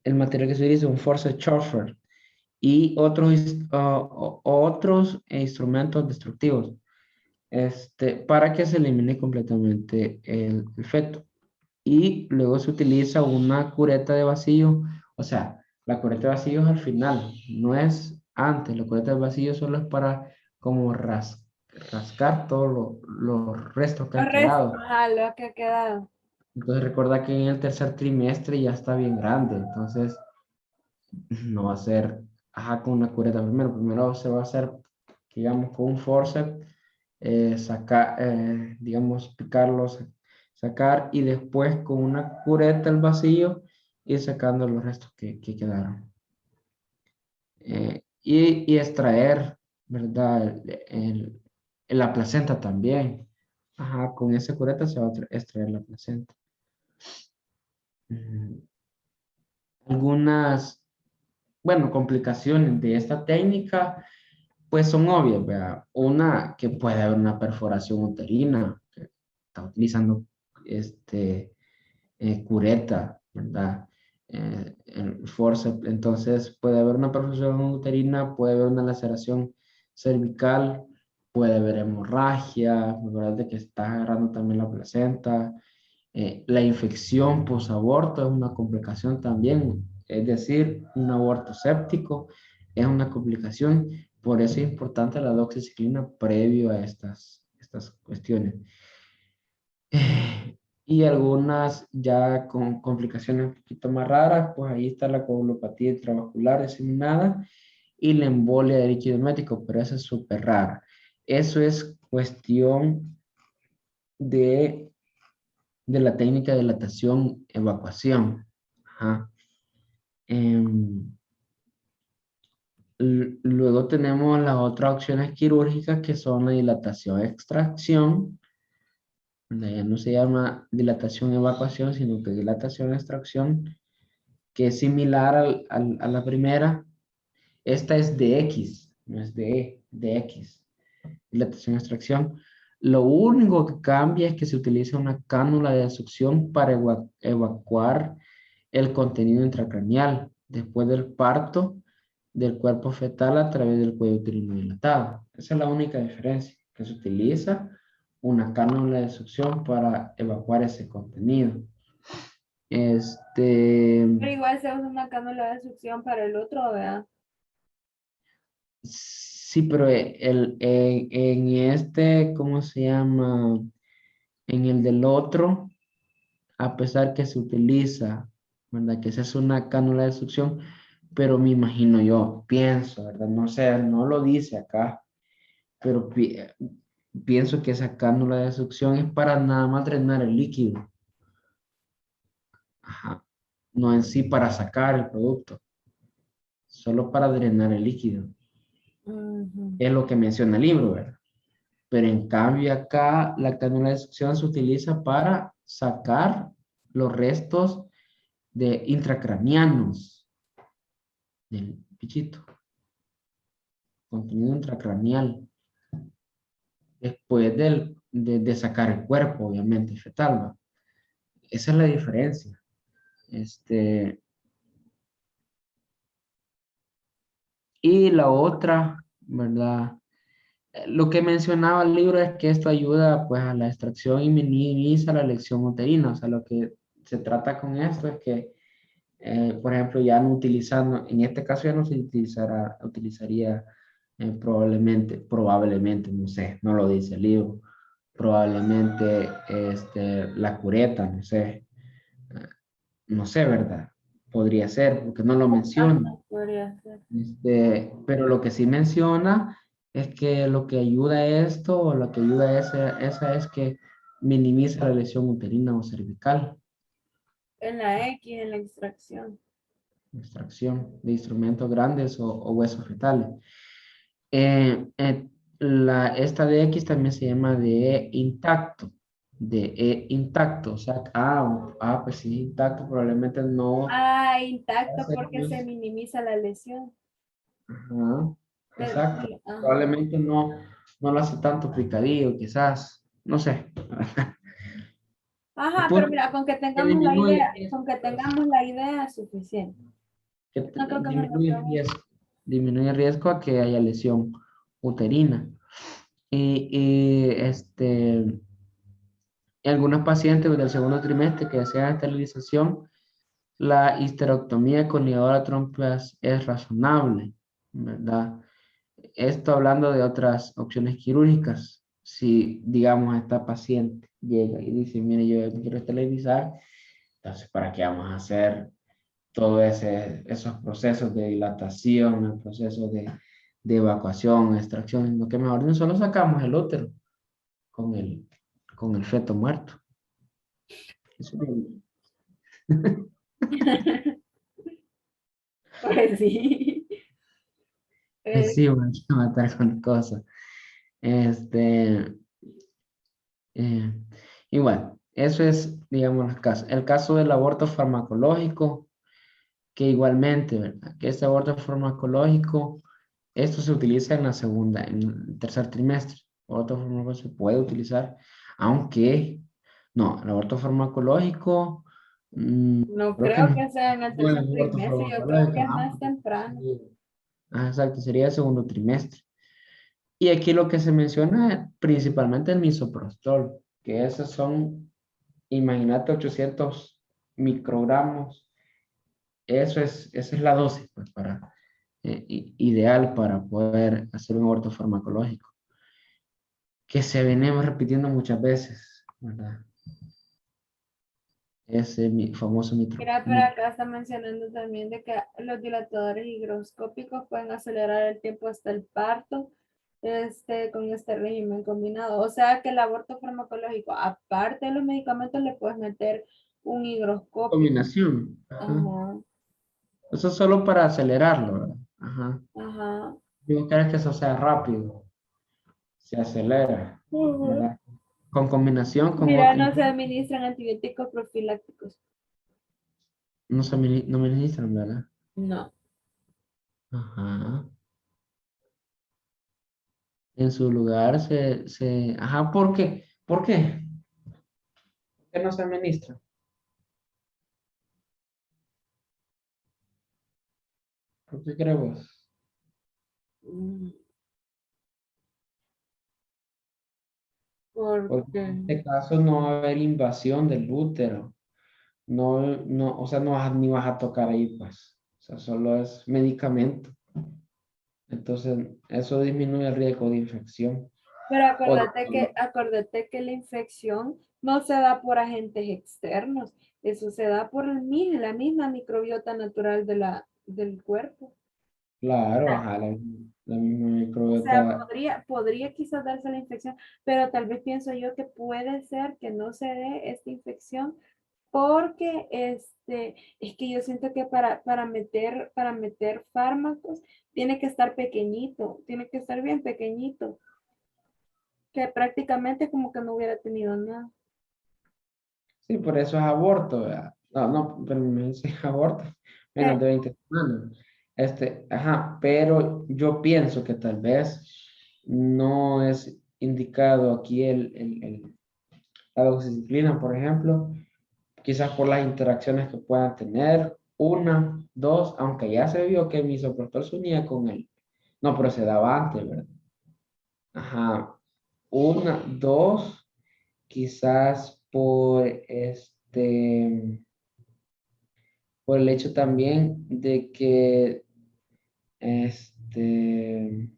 el material que se utiliza, un forceps chauffeur y otros instrumentos destructivos, para que se elimine completamente el feto. Y luego se utiliza una cureta de vacío, o sea, la cureta de vacío es al final, no es antes. La cureta de vacío solo es para como rascar todos los restos que Los han restos, quedado. ajá, lo que ha quedado. Entonces recuerda que en el tercer trimestre ya está bien grande, entonces no va a ser, ajá, con una cureta primero. Primero se va a hacer, digamos, con un forceps, sacar, digamos, picarlos, sacar y después con una cureta al vacío ir sacando los restos que quedaron. Y extraer, ¿verdad? La placenta también. Ajá, con esa cureta se va a extraer la placenta. Mm, Algunas, bueno, complicaciones de esta técnica pues son obvias, ¿verdad? Una, que puede haber una perforación uterina, que está utilizando cureta, ¿verdad? El forceps, entonces puede haber una perforación uterina, puede haber una laceración cervical, puede haber hemorragia, ¿verdad? De que está agarrando también la placenta. La infección posaborto es una complicación también, es decir, un aborto séptico es una complicación, por eso es importante la doxiciclina previo a estas cuestiones. Y algunas ya con complicaciones un poquito más raras, pues ahí está la coagulopatía intravascular diseminada y la embolia de líquido hemático, pero esa es súper rara. Eso es cuestión de la técnica de dilatación evacuación. Ajá. Em, Luego tenemos las otras opciones quirúrgicas que son la dilatación extracción. Ya no se llama dilatación evacuación, sino que dilatación extracción, que es similar a la primera. Esta es de X, no es de E, de X. Dilatación extracción. Lo único que cambia es que se utiliza una cánula de succión para evacuar el contenido intracraneal después del parto del cuerpo fetal a través del cuello uterino dilatado. Esa es la única diferencia, que se utiliza una cánula de succión para evacuar ese contenido. Pero igual se usa una cánula de succión para el otro, ¿verdad? Sí, pero ¿cómo se llama? En el del otro, a pesar que se utiliza, ¿verdad? Que se hace una cánula de succión, pero me imagino yo, pienso, ¿verdad? No sé, no lo dice acá, pero pienso que esa cánula de succión es para nada más drenar el líquido. Ajá. No en sí para sacar el producto, solo para drenar el líquido. Ujú. Es lo que menciona el libro, ¿verdad? Pero en cambio acá la cánula de succión se utiliza para sacar los restos de intracranianos del pichito, contenido intracraneal, después de sacar el cuerpo, obviamente, fetal, ¿va? Esa es la diferencia. Y la otra, ¿verdad? Lo que mencionaba el libro es que esto ayuda pues a la extracción y minimiza la lección uterina. O sea, lo que se trata con esto es que, por ejemplo, ya no utilizando, en este caso ya no se utilizaría probablemente, no sé, no lo dice el libro, probablemente la cureta, no sé, no sé, ¿verdad? Podría ser, porque no lo Ajá, menciona. podría ser. Pero lo que sí menciona es que lo que ayuda a esto, o lo que ayuda a esa es que minimiza la lesión uterina o cervical, En la X, en la extracción. extracción de instrumentos grandes o huesos fetales. Esta de X también se llama de intacto. intacto, o sea, pues sí, intacto, probablemente no va Ah, a intacto ser porque se más. minimiza la lesión. Ajá, exacto. Sí, ajá. Probablemente no lo hace tanto picadillo, quizás, no sé. El Ajá, pero punto mira, es que disminuye riesgo, con que pues, tengamos la idea es suficiente. No creo que me lo disminuye riesgo a que haya lesión uterina. En algunos pacientes del segundo trimestre que desean esterilización, la histerectomía con ligadura de trompas es razonable, ¿verdad? Esto hablando de otras opciones quirúrgicas. Si, digamos, esta paciente llega y dice, mire, yo quiero esterilizar, entonces, ¿para qué vamos a hacer todos esos procesos de dilatación, el proceso de evacuación, extracción? Lo que mejor no solo sacamos el útero con con el feto muerto. Eso Pues sí. Eh, sí, bueno, hay que matar con cosas. Este, eh, y bueno, eso es, digamos, el caso del aborto farmacológico, que igualmente, ¿verdad? Que este aborto farmacológico, esto se utiliza en el tercer trimestre. El aborto farmacológico se puede utilizar, aunque, no, el aborto farmacológico, no creo que creo no, que sea en el no es tercer el aborto trimestre, yo creo que farmacológico, es más porque temprano. exacto, sería el segundo trimestre. Y aquí lo que se menciona es principalmente el misoprostol, que esos son, imagínate, 800 microgramos. Esa es la dosis, pues, ideal para poder hacer un aborto farmacológico, que se venimos repitiendo muchas veces, ¿verdad? Ese famoso Mira, pero acá está mencionando también de que los dilatadores higroscópicos pueden acelerar el tiempo hasta el parto, con este régimen combinado. O sea que el aborto farmacológico, aparte de los medicamentos, le puedes meter un higroscópico. combinación. Ajá. Ajá, Eso es solo para acelerarlo, ¿verdad? Ajá. ajá. Yo quiero que eso sea rápido, se acelera, Ujú. ¿verdad? Con combinación con Mira, otro, no se administran antibióticos profilácticos. no ministran, ¿verdad? No. Ajá. En su lugar ajá, ¿por qué? ¿Por qué? ¿Por qué no se administra? ¿Por qué crees vos? Mm, Porque Porque, en este caso no va a haber invasión del útero. O sea, ni vas a tocar ahí, pues. O sea, solo es medicamento. Entonces, eso disminuye el riesgo de infección. pero O de- acuérdate que la infección no se da por agentes externos, eso se da por la misma microbiota natural del cuerpo. claro, ajá, la misma O sea, microbiota. podría quizás darse la infección, pero tal vez pienso yo que puede ser que no se dé esta infección porque es que yo siento que para meter fármacos tiene que estar pequeñito, tiene que estar bien pequeñito, que prácticamente como que no hubiera tenido nada. Sí, por eso es aborto, ¿verdad? No, no, pero me dice aborto, menos de 20 semanas. Ajá, pero yo pienso que tal vez no es indicado aquí la doxiciclina, por ejemplo, quizás por las interacciones que puedan tener, una, dos, aunque ya se vio que el misoprostol se unía con él. No, pero se daba antes, ¿verdad? Ajá, una, dos, quizás por el hecho también de que este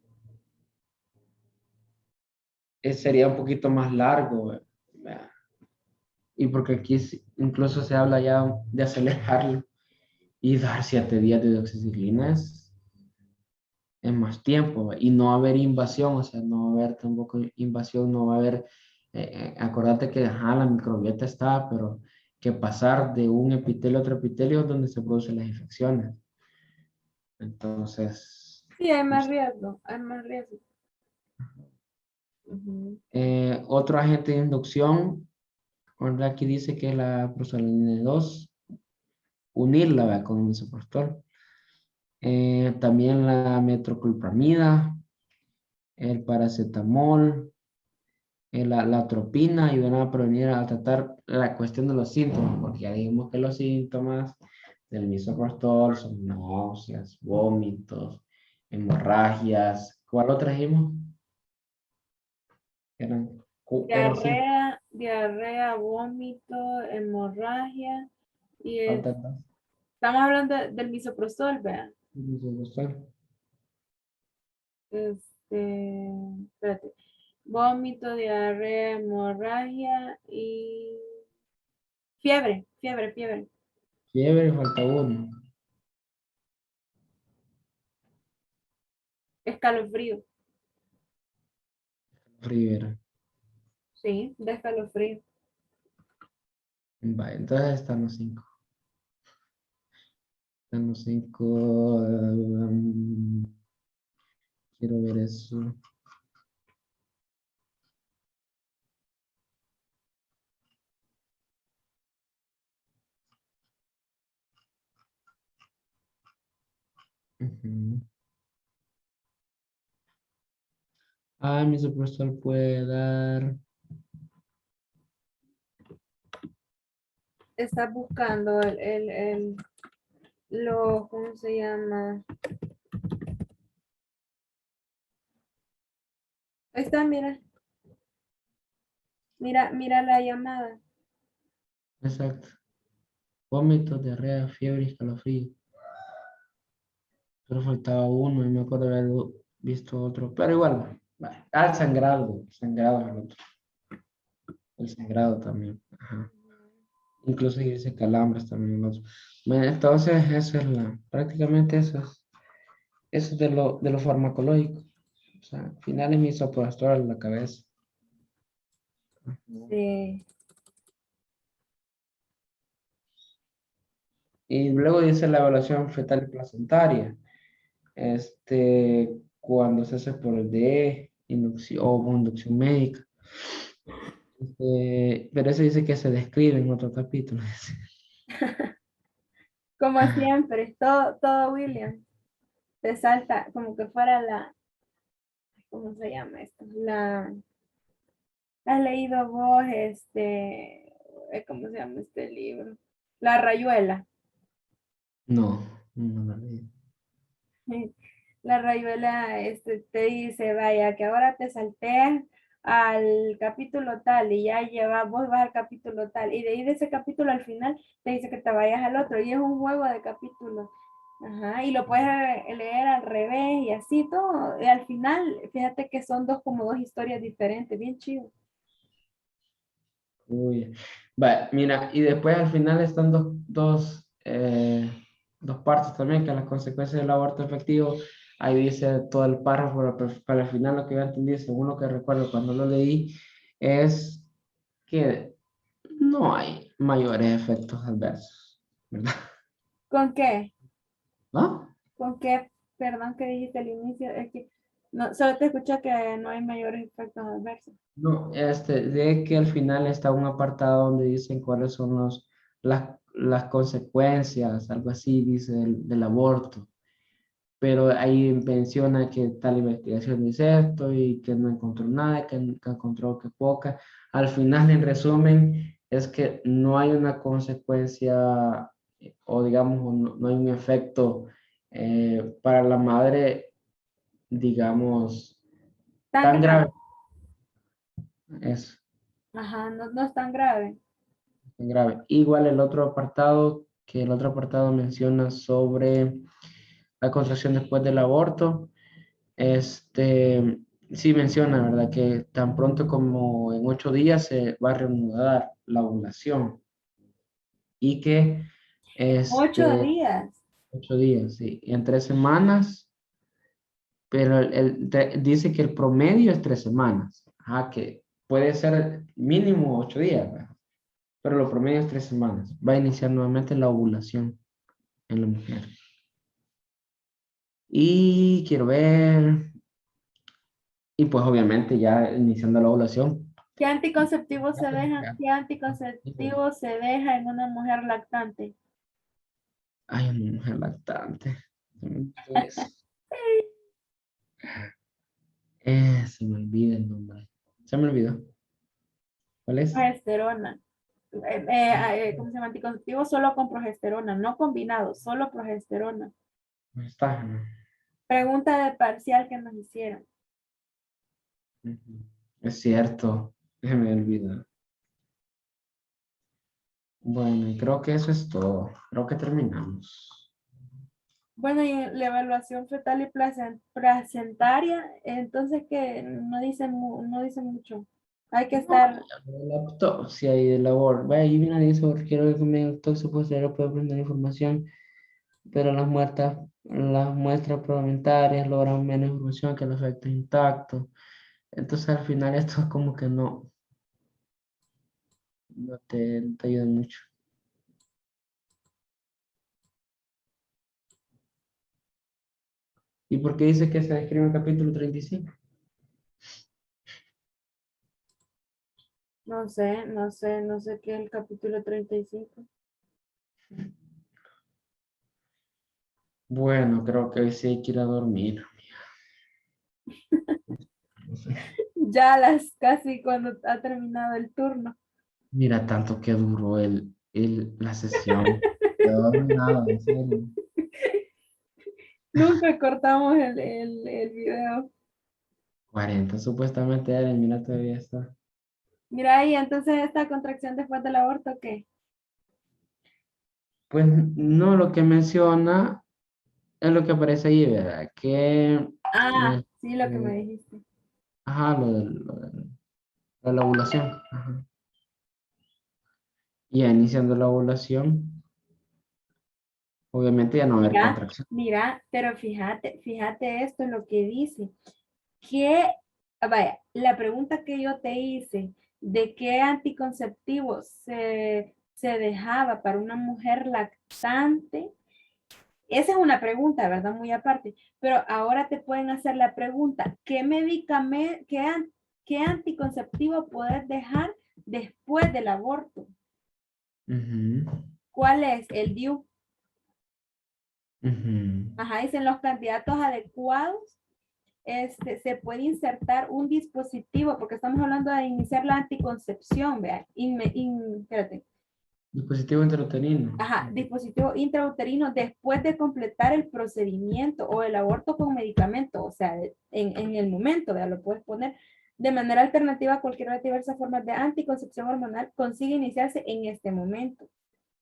sería un poquito más largo, ¿verdad? Y porque aquí incluso se habla ya de acelerarlo y dar 7 días de doxiciclina es más tiempo, ¿verdad? Y no va a haber invasión, o sea, no va a haber tampoco invasión, no va a haber, acordate que ajá, la microbiota está, pero que pasar de un epitelio a otro epitelio es donde se producen las infecciones. Entonces, Sí, hay no más sé. riesgo, hay más riesgo. Ujú. Otro agente de inducción ¿verdad? Aquí dice que la prostaglina 2, unirla, ¿verdad? Con el misoprostol. También la metoclopramida, el paracetamol, la atropina ayudan a prevenir, a tratar la cuestión de los síntomas, porque ya dijimos que los síntomas del misoprostol son náuseas, vómitos, hemorragias. ¿Cuál otra dijimos? Eran cinco. Diarrea, vómito, hemorragia y Faltan dos. estamos hablando del misoprostol, ¿verdad? Misoprostol. Espérate. Vómito, diarrea, hemorragia y fiebre. Fiebre, falta uno. Escalofrío. Rivera. Sí, de escalofrío. Vale, entonces están los cinco. Están los cinco. Quiero ver eso. Ujú. Misoprostol puede dar. Está buscando ¿cómo se llama? Ahí está, mira. Mira la llamada. Exacto. Vómitos, diarrea, fiebre y escalofrío. Pero faltaba uno y me acuerdo haber visto otro. Pero igual. Vale. El sangrado. Sangrado es el otro. El sangrado también. Ajá. Incluso dice calambres también el otro. Bueno, entonces, eso es prácticamente eso es de lo farmacológico. O sea, al final es misoprostol en la cabeza. Ujú. Sí. Y luego dice la evaluación fetal y placentaria. Cuando se hace por el DE, inducción o inducción médica. Pero eso dice que se describe en otro capítulo. Como siempre, todo William. Te salta como que fuera ¿cómo se llama esto? ¿Has leído vos ¿cómo se llama este libro? La Rayuela. No, no lo leí. La Rayuela te dice, vaya, que ahora te salteas al capítulo tal y ya vos vas al capítulo tal y de ahí de ese capítulo al final te dice que te vayas al otro y es un juego de capítulos. Ajá, y lo puedes leer al revés y así todo. Y al final, fíjate que son como dos historias diferentes, bien chido. Uy. Va, mira, y después al final están dos partes también, que las consecuencias del aborto efectivo, ahí dice todo el párrafo, pero para el final lo que yo entendí, según lo que recuerdo cuando lo leí, es que no hay mayores efectos adversos, ¿verdad? ¿Con qué? ¿No? ¿Con qué? Perdón que dijiste al inicio, es que no, solo te escuché que no hay mayores efectos adversos. No, de que al final está un apartado donde dicen cuáles son las consecuencias, algo así, dice del aborto. Pero ahí menciona que tal investigación dice esto y que no encontró nada, que encontró que poca. Al final, en resumen, es que no hay una consecuencia o digamos, no hay un efecto para la madre, digamos, Tan tan grave. grave. Es Ajá, no, no es tan grave. tan grave. Igual el otro apartado menciona sobre la contracción después del aborto. Sí menciona, ¿verdad? Que tan pronto como en 8 días se va a reanudar la ovulación y que, 8 días. 8 días, sí, y en 3 semanas, pero dice que el promedio es 3 semanas, que puede ser mínimo 8 días, ¿verdad? Pero lo promedio es 3 semanas. Va a iniciar nuevamente la ovulación en la mujer. Y quiero ver, y pues obviamente ya iniciando la ovulación, ¿Qué anticonceptivo se deja? ¿Qué anticonceptivo se deja en una mujer lactante? Ay, una mujer lactante. Entonces, se me olvida el nombre. Se me olvidó. ¿Cuál es? Progesterona. ¿Cómo se llama? Anticonceptivo solo con progesterona, no combinado, solo progesterona. No está. ¿No? Pregunta de parcial que nos hicieron. Ujú. Es cierto. Se me olvidó. Bueno, y creo que eso es todo. Creo que terminamos. Bueno, y la evaluación fetal y placentaria, entonces que no dicen, no dicen mucho. Hay que estar, La autopsia y de labor. Vaya, y viene dice, porque quiero que me autopsia posterior puede brindar información, pero las muestras complementarias logran menos información que los efectos intactos. Entonces al final esto es como que no te ayuda mucho. ¿Y por qué dice que se describe en el capítulo 35? no sé qué es el capítulo 35. Bueno, creo que hoy sí hay que ir a dormir. No sé. Ya las casi cuando ha terminado el turno. Mira, tanto que duró la sesión. Quedó dominado, en serio. Nunca cortamos el video. 40 supuestamente era, y mira, todavía está. Mira ahí, entonces esta contracción después del aborto, ¿qué? Pues no, lo que menciona es lo que aparece ahí, ¿verdad? Que, Ah, sí, lo que me este, dijiste. ajá, de la ovulación. Ajá. Y ya iniciando la ovulación, obviamente ya no va a haber Mira, contracción. mira, pero fíjate esto lo que dice. ¿Qué, vaya, la pregunta que yo te hice, ¿de qué anticonceptivo se dejaba para una mujer lactante? Esa es una pregunta, ¿verdad? Muy aparte. Pero ahora te pueden hacer la pregunta, ¿qué medicamento, qué anticonceptivo puedes dejar después del aborto? Ujú, ¿Cuál es? El DIU. ujú. Ajá, dicen los candidatos adecuados. Se puede insertar un dispositivo, porque estamos hablando de iniciar la anticoncepción, vea, espérate, Dispositivo intrauterino. ajá, dispositivo intrauterino después de completar el procedimiento o el aborto con medicamento, o sea, en el momento, vea, lo puedes poner de manera alternativa a cualquier de diversas formas de anticoncepción hormonal, consigue iniciarse en este momento.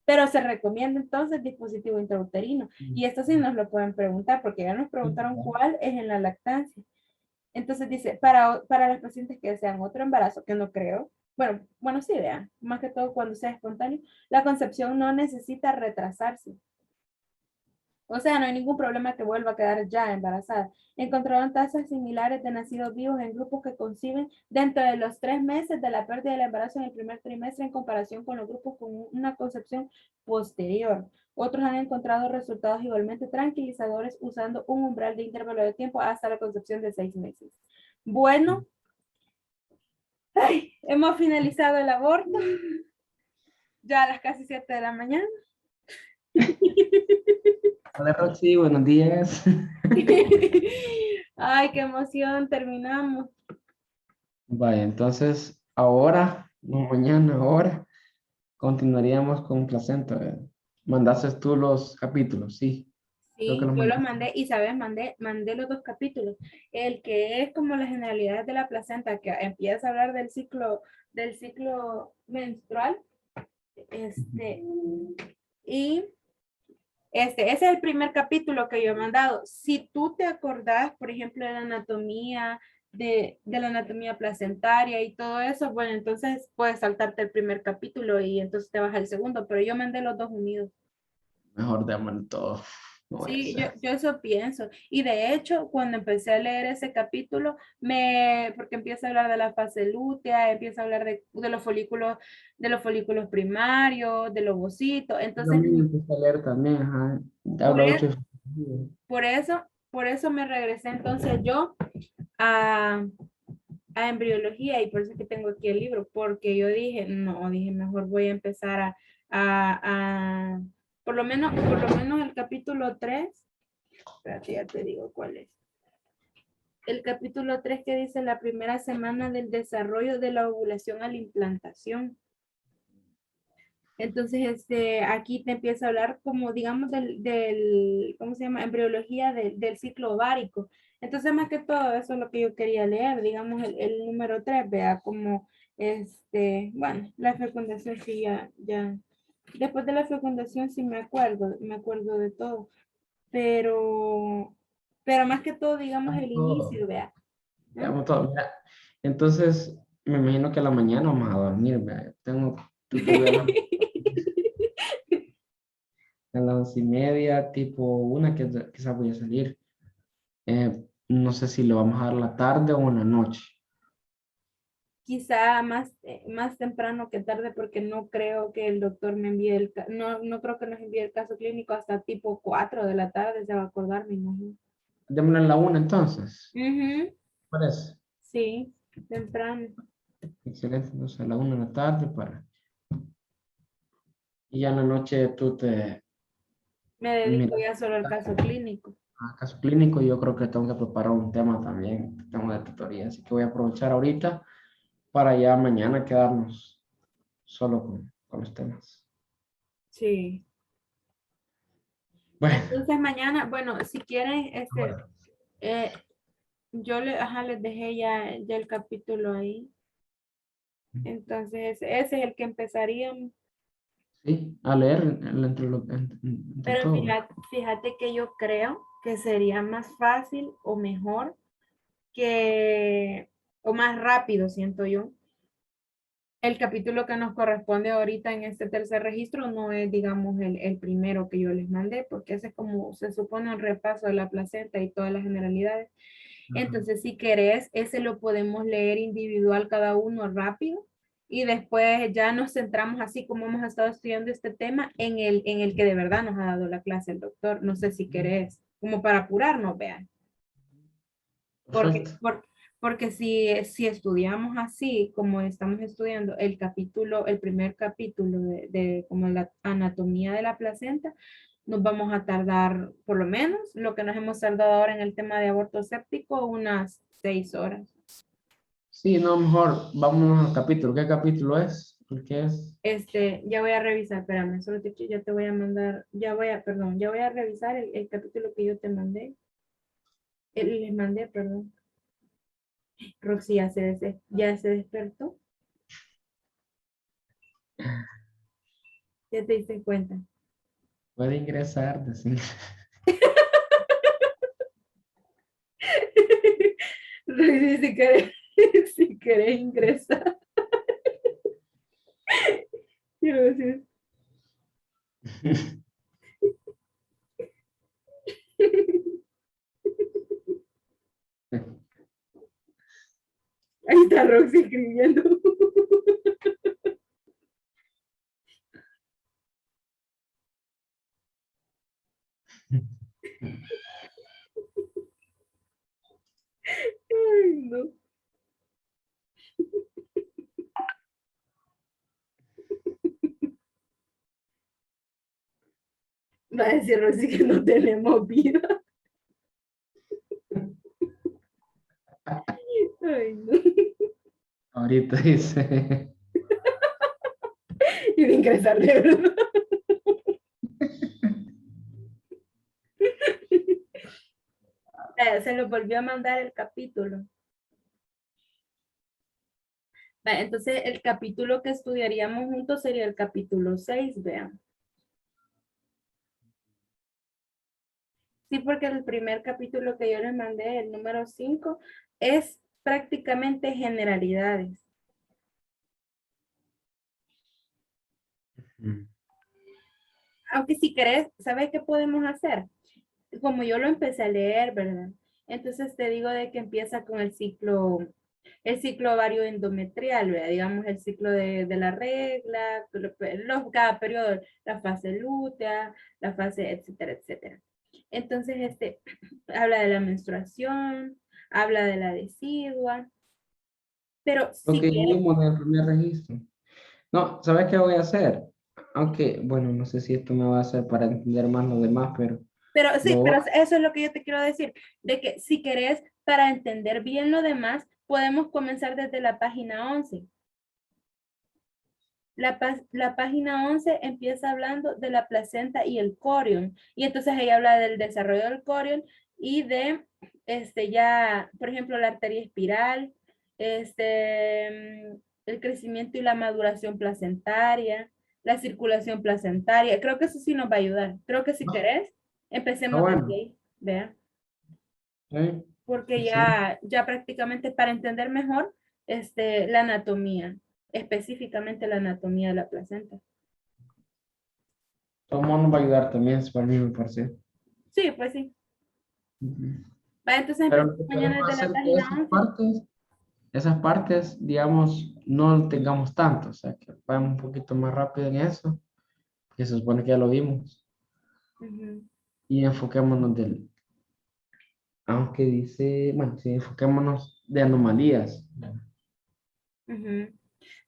Pero se recomienda entonces dispositivo intrauterino. Y esto sí nos lo pueden preguntar, porque ya nos preguntaron cuál es en la lactancia. Entonces dice, para las pacientes que desean otro embarazo, que no creo, bueno, sí, vean, más que todo cuando sea espontáneo, la concepción no necesita retrasarse. O sea, no hay ningún problema que vuelva a quedar ya embarazada. Encontraron tasas similares de nacidos vivos en grupos que conciben dentro de los 3 meses de la pérdida del embarazo en el primer trimestre en comparación con los grupos con una concepción posterior. Otros han encontrado resultados igualmente tranquilizadores usando un umbral de intervalo de tiempo hasta la concepción de 6 meses. Bueno, hemos finalizado el aborto ya a las casi 7 de la mañana. Hola Roxy, buenos días. Ay, qué emoción, terminamos. Vaya, entonces ahora, no mañana, ahora, continuaríamos con placenta. Mandaste tú los capítulos, sí. Creo que Sí, los yo los mandaste. mandé y, ¿sabes? Mandé los dos capítulos. El que es como las generalidades de la placenta, que empieza a hablar del ciclo menstrual. Este, y ese es el primer capítulo que yo he mandado. Si tú te acordás, por ejemplo, de la anatomía, de la anatomía placentaria y todo eso, bueno, entonces puedes saltarte el primer capítulo y entonces te vas al segundo, pero yo mandé los dos unidos. Mejor démosle todo. No voy a Sí, yo, hacer. yo eso pienso. Y de hecho, cuando empecé a leer ese capítulo, porque empieza a hablar de la fase lútea, empieza a hablar de los folículos primarios, del ovocito. Yo Entonces, me empecé a leer también, ajá. por, Habla e- mucho de... por eso me regresé entonces yo a, a embriología y por eso es que tengo aquí el libro, porque yo dije, no, dije, mejor voy a empezar a por lo menos el capítulo 3. Espérate, ya te digo cuál es. El capítulo 3 que dice la primera semana del desarrollo de la ovulación a la implantación. Entonces, aquí te empieza a hablar como, digamos, ¿cómo se llama? Embriología del ciclo ovárico. Entonces, más que todo, eso es lo que yo quería leer, digamos, el número 3 vea, como, bueno, la fecundación sí, ya. Después de la fecundación sí me acuerdo de todo, pero, pero más que todo, digamos, el Todo, inicio, vea. ¿No? veamos todo. Mira, entonces, me imagino que a la mañana vamos a dormir, ¿verdad? Tuve a las 11:30, tipo una, que quizás voy a salir. No sé si lo vamos a dar la tarde o en la noche. Quizá más temprano que tarde porque no creo que el doctor me envíe no creo que nos envíe el caso clínico hasta tipo 4 de la tarde, se va a acordar, me imagino. Démoslo en la una entonces. Ujú, Parece. sí, temprano. Excelente. Entonces a la 1 de la tarde para. Y ya en la noche tú te Me dedico miras ya solo al caso clínico. a caso clínico y yo creo que tengo que preparar un tema también, tema de tutoría. Así que voy a aprovechar ahorita para ya mañana quedarnos solo con los temas. Sí. Bueno, Entonces mañana, bueno, si quieren, bueno, eh, les dejé ya el capítulo ahí. Entonces, ese es el que empezaríamos. sí, a leer entre Pero todo. fíjate que yo creo que sería más fácil o mejor que, o más rápido, siento yo. El capítulo que nos corresponde ahorita en este tercer registro no es, digamos, el primero que yo les mandé, porque ese es como se supone un repaso de la placenta y todas las generalidades. Ajá. Entonces, si querés, ese lo podemos leer individual cada uno rápido y después ya nos centramos, así como hemos estado estudiando este tema, en el que de verdad nos ha dado la clase el doctor. No sé si querés, como para apurarnos, vean. Porque, Perfecto. porque si estudiamos así, como estamos estudiando el primer capítulo de como la anatomía de la placenta, nos vamos a tardar, por lo menos, lo que nos hemos tardado ahora en el tema de aborto séptico, unas 6 horas. Sí, no, mejor vámonos al capítulo. ¿Qué capítulo es? Porque es. Ya voy a revisar, espérame, ya te voy a mandar, perdón, ya voy a revisar el capítulo que yo te mandé, les mandé, perdón. Roxy ya se despertó, ya te diste cuenta. Puede ingresar, decir. Roxy, si querés ingresar, quiero decir, ahí está Roxy escribiendo. Ay, no. Va a decir Roxy que no tenemos vida. Ay, no. Ahorita dice. Y de ingresar de verdad. Se lo volvió a mandar el capítulo. Entonces, el capítulo que estudiaríamos juntos sería el capítulo 6, vean. Sí, porque el primer capítulo que yo les mandé, el número 5, es prácticamente generalidades. Mm. Aunque si querés, ¿sabes qué podemos hacer? Como yo lo empecé a leer, ¿verdad? Entonces te digo de que empieza con el ciclo ovario endometrial, ¿verdad? Digamos el ciclo de la regla, cada periodo, la fase lútea, la fase, etcétera, etcétera. Entonces, habla de la menstruación, habla de la decidua, Pero Lo si que quieres, vimos en el primer registro. No, ¿sabes qué voy a hacer? Aunque, bueno, no sé si esto me va a hacer para entender más lo demás, pero pero lo sí, voy pero eso es lo que yo te quiero decir, de que si querés, para entender bien lo demás, podemos comenzar desde la página 11. La página 11 empieza hablando de la placenta y el corion. Y entonces ella habla del desarrollo del corion y de, ya, por ejemplo, la arteria espiral, el crecimiento y la maduración placentaria, la circulación placentaria. Creo que eso sí nos va a ayudar. Creo que si querés, está empecemos desde bueno. ahí, vea, ¿Sí? porque Sí. ya prácticamente para entender mejor, la anatomía, específicamente la anatomía de la placenta. Todo mundo nos va a ayudar también, para mí me parece. Sí, pues sí. Ujú. Va, entonces Pero empezamos lo que mañana podemos desde la hacer que página 11. esas partes, digamos, no tengamos tanto, o sea, que vayamos un poquito más rápido en eso, que se supone que ya lo vimos, Ujú, y enfoquémonos aunque dice, bueno, sí, enfoquémonos de anomalías. ujú.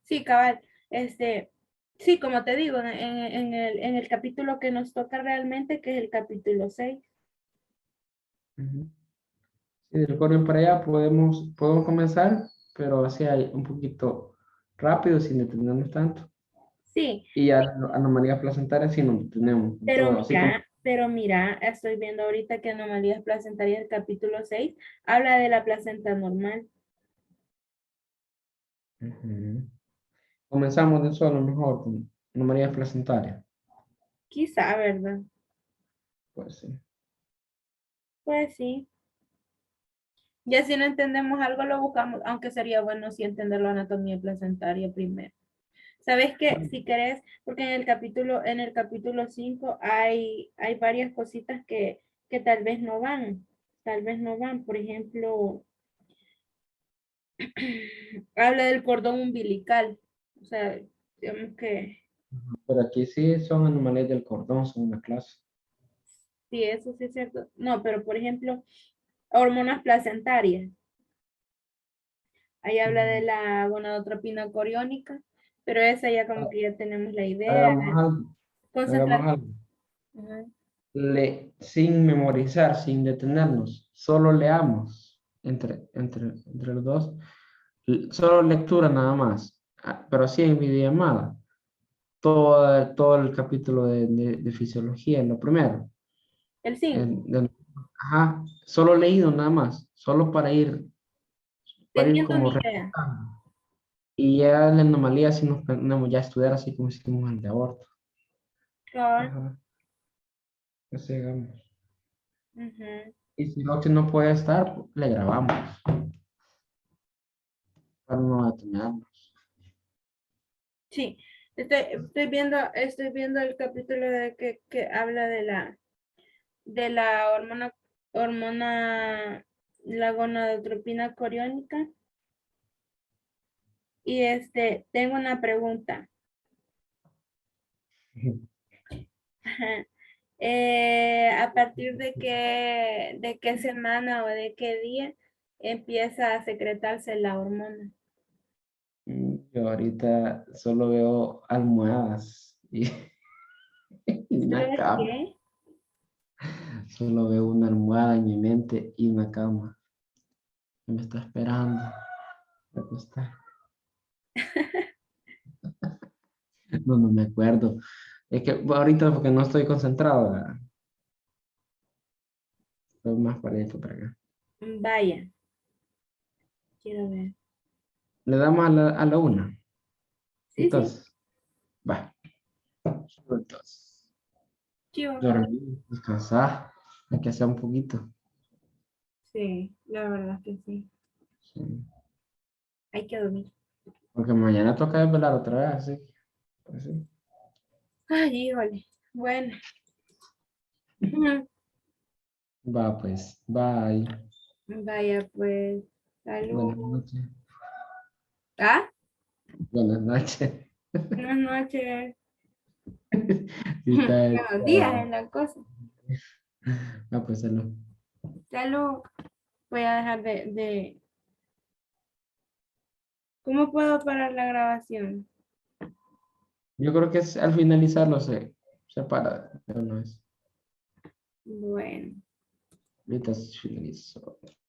Sí, cabal. Sí, como te digo, en el capítulo que nos toca realmente, que es el capítulo 6. Ujú. Sí, del corren para allá podemos comenzar, pero así hay un poquito rápido, sin detenernos tanto. Sí, Y ya anomalías placentarias sí nos detenemos en todo, así como. pero mira, estoy viendo ahorita que anomalías placentarias, el capítulo 6 habla de la placenta normal. Ujú. Comenzamos de eso a lo mejor con anomalías placentarias. Quizá, ¿verdad? Pues sí. Pues sí. Ya si no entendemos algo, lo buscamos, aunque sería bueno si entender la anatomía placentaria primero. ¿Sabes qué? Si querés, porque en el capítulo 5 hay varias cositas que tal vez no van. Por ejemplo, habla del cordón umbilical. O sea, digamos que Pero aquí sí son anomalías del cordón, son una clase. sí, eso sí es cierto. No, pero por ejemplo, hormonas placentarias. Ahí habla de Ujú. la gonadotropina coriónica, pero esa ya como que ya tenemos la idea. Hagamos algo, hagamos Concentrar. algo. Ajá. Sin memorizar, sin detenernos, solo leamos entre los dos. Solo lectura nada más, pero así en videollamada. Todo el capítulo de fisiología, lo primero. El 5. Ajá, solo leído nada más, solo para ir Teniendo una como idea. repasando. Y ya la anomalía si nos ponemos ya a estudiar así como hicimos el de aborto. Claro. Ajá, así hagamos. Ujú. Y si no puede estar, pues, le grabamos para no detenernos. Sí, estoy viendo el capítulo de que habla de la hormona, la gonadotropina coriónica. Y tengo una pregunta. Ajá. ¿A partir de qué semana o de qué día empieza a secretarse la hormona? Yo ahorita solo veo almohadas y, y ¿Solo una es cama. qué? Solo veo una almohada en mi mente y una cama que me está esperando. Me está. No, no me acuerdo. Es que ahorita porque no estoy concentrado, ¿verdad? Estoy más para allá que para acá. Vaya, quiero ver. Le damos a la una. Sí, sí, Entonces, va. Entonces, chivo. dormir, descansar. Hay que hacer un poquito. Sí, la verdad que sí. Sí. Hay que dormir. Porque mañana toca desvelar otra vez, así. Pues sí. Ay, híjole. Bueno. Ujú. Va, pues. Bye. Vaya, pues. Buenas Salud. noches. ¿Ah? Buenas noches. Buenas noches. Sí, está, Buenos días en la cosa. va, pues, salud. Salud. Voy a dejar de ¿Cómo puedo parar la grabación? Yo creo que al finalizarlo se para de una vez. Bueno. Ahorita se finalizó.